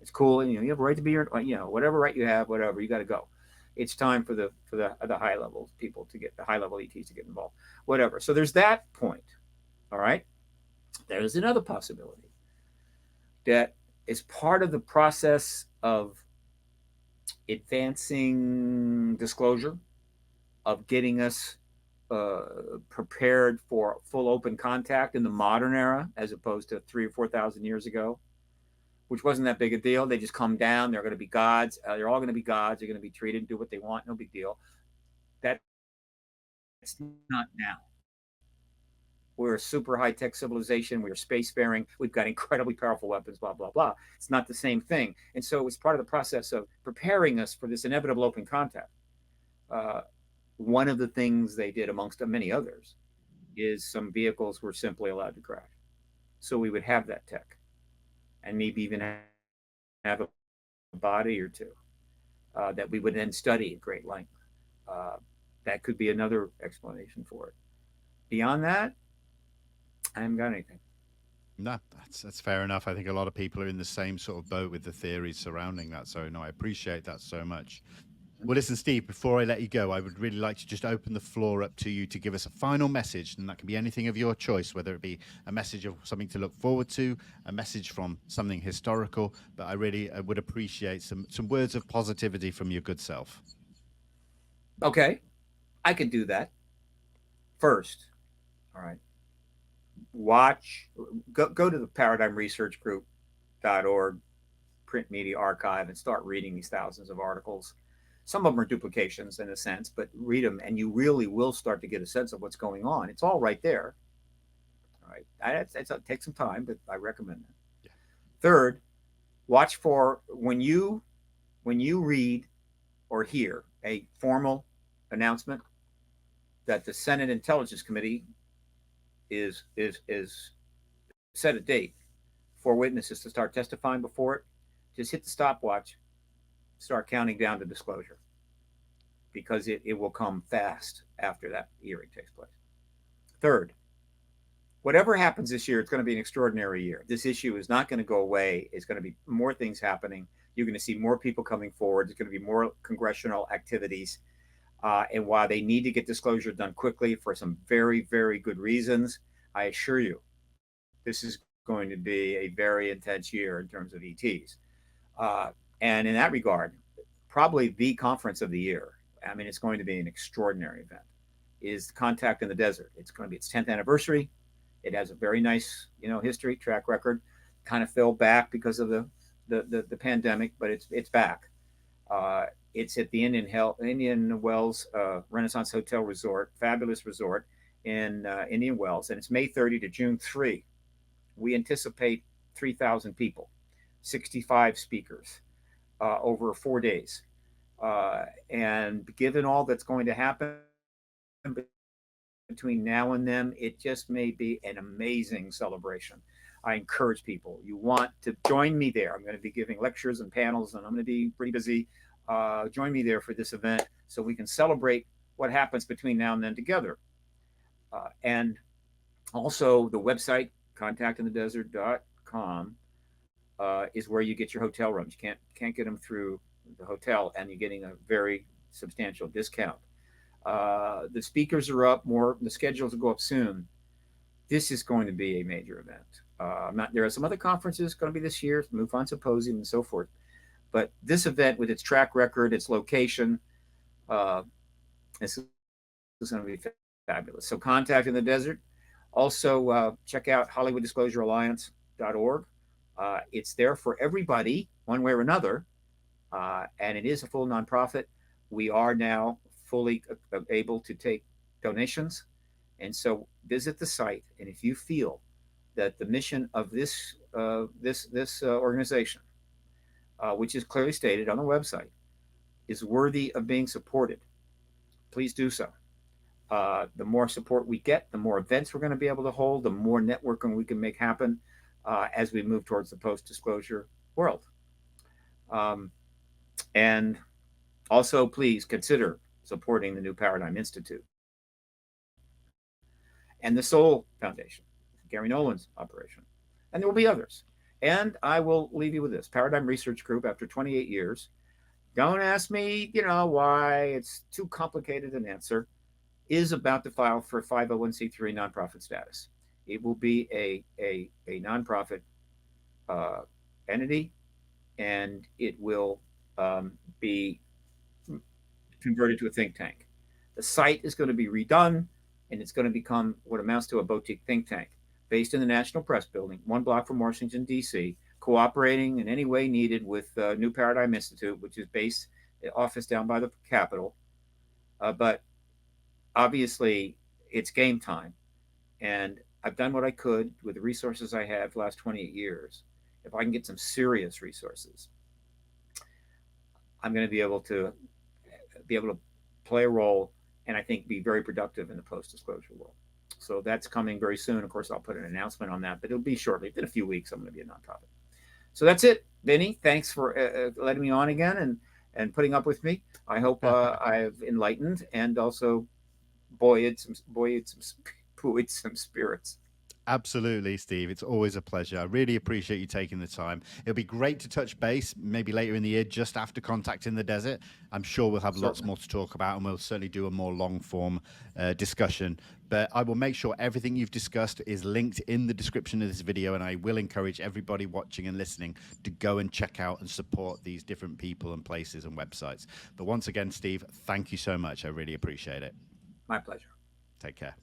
It's cool, and you have a right to be here, whatever right you have, whatever, you got to go. It's time for the high level people to get, the high level ETs to get involved, whatever. So there's that point. All right. There's another possibility that is part of the process of advancing disclosure, of getting us prepared for full open contact in the modern era, as opposed to 3,000 or 4,000 years ago, which wasn't that big a deal. They just come down. They're going to be gods. They're all going to be gods. They're going to be treated, do what they want. No big deal. That's not now. We're a super high-tech civilization. We're spacefaring. We've got incredibly powerful weapons, blah, blah, blah. It's not the same thing. And so it's part of the process of preparing us for this inevitable open contact. One of the things they did, amongst many others, is some vehicles were simply allowed to crash. So we would have that tech, and maybe even have a body or two that we would then study at great length. That could be another explanation for it. Beyond that, I haven't got anything. No, that's fair enough. I think a lot of people are in the same sort of boat with the theories surrounding that. So no, I appreciate that so much. Well, listen, Steve, before I let you go, I would really like to just open the floor up to you to give us a final message, and that can be anything of your choice, whether it be a message of something to look forward to, a message from something historical, but I would appreciate some words of positivity from your good self. Okay, I can do that. First, all right, go to the paradigmresearchgroup.org print media archive and start reading these thousands of articles. Some of them are duplications in a sense, but read them and you really will start to get a sense of what's going on. It's all right there. All right. It takes some time, but I recommend that. Yeah. Third, watch for when you read or hear a formal announcement that the Senate Intelligence Committee is set a date for witnesses to start testifying before it, just hit the stopwatch, start counting down to disclosure, because it will come fast after that hearing takes place. Third, whatever happens this year, it's going to be an extraordinary year. This issue is not going to go away. It's going to be more things happening. You're going to see more people coming forward. There's going to be more congressional activities. And while they need to get disclosure done quickly for some very, very good reasons, I assure you, this is going to be a very intense year in terms of ETs. And in that regard, probably the conference of the year, I mean, it's going to be an extraordinary event, is Contact in the Desert. It's going to be its 10th anniversary. It has a very nice, history, track record. Kind of fell back because of the pandemic, but it's back. It's at the Indian Wells Renaissance Hotel Resort, fabulous resort in Indian Wells, and it's May 30 to June 3. We anticipate 3,000 people, 65 speakers over 4 days. And given all that's going to happen between now and then, it just may be an amazing celebration. I encourage people, you want to join me there. I'm going to be giving lectures and panels, and I'm going to be pretty busy. Join me there for this event so we can celebrate what happens between now and then together. And also the website, contactinthedesert.com, is where you get your hotel rooms. You can't get them through the hotel, and you're getting a very substantial discount. The speakers are up more. The schedules will go up soon. This is going to be a major event. There are some other conferences going to be this year, MUFON Symposium and so forth. But this event, with its track record, its location, this is going to be fabulous. So contact in the desert. Also, check out HollywoodDisclosureAlliance.org. It's there for everybody, one way or another, and it is a full nonprofit. We are now fully able to take donations, and so visit the site. And if you feel that the mission of this organization, which is clearly stated on the website, is worthy of being supported, please do so. The more support we get, the more events we're going to be able to hold, the more networking we can make happen as we move towards the post-disclosure world. And also, please consider supporting the New Paradigm Institute and the Soul Foundation, Gary Nolan's operation. And there will be others. And I will leave you with this. Paradigm Research Group, after 28 years, don't ask me, why. It's too complicated an answer, is about to file for 501c3 nonprofit status. It will be a nonprofit entity, and it will be converted to a think tank. The site is going to be redone, and it's going to become what amounts to a boutique think tank based in the National Press Building, 1 block from Washington, D.C., cooperating in any way needed with New Paradigm Institute, which is based office down by the Capitol. But obviously, it's game time. And I've done what I could with the resources I had for the last 28 years. If I can get some serious resources, I'm going to be able to play a role, and I think be very productive in the post-disclosure world. So that's coming very soon. Of course, I'll put an announcement on that, but it'll be shortly. In a few weeks, I'm going to be a nonprofit. So that's it, Vinny. Thanks for letting me on again and putting up with me. I hope I've enlightened and also buoyed some spirits. Absolutely, Steve. It's always a pleasure. I really appreciate you taking the time. It'll be great to touch base maybe later in the year, just after Contact in the Desert. I'm sure we'll have lots more to talk about, and we'll certainly do a more long-form discussion. But I will make sure everything you've discussed is linked in the description of this video, and I will encourage everybody watching and listening to go and check out and support these different people and places and websites. But once again, Steve, thank you so much. I really appreciate it. My pleasure. Take care.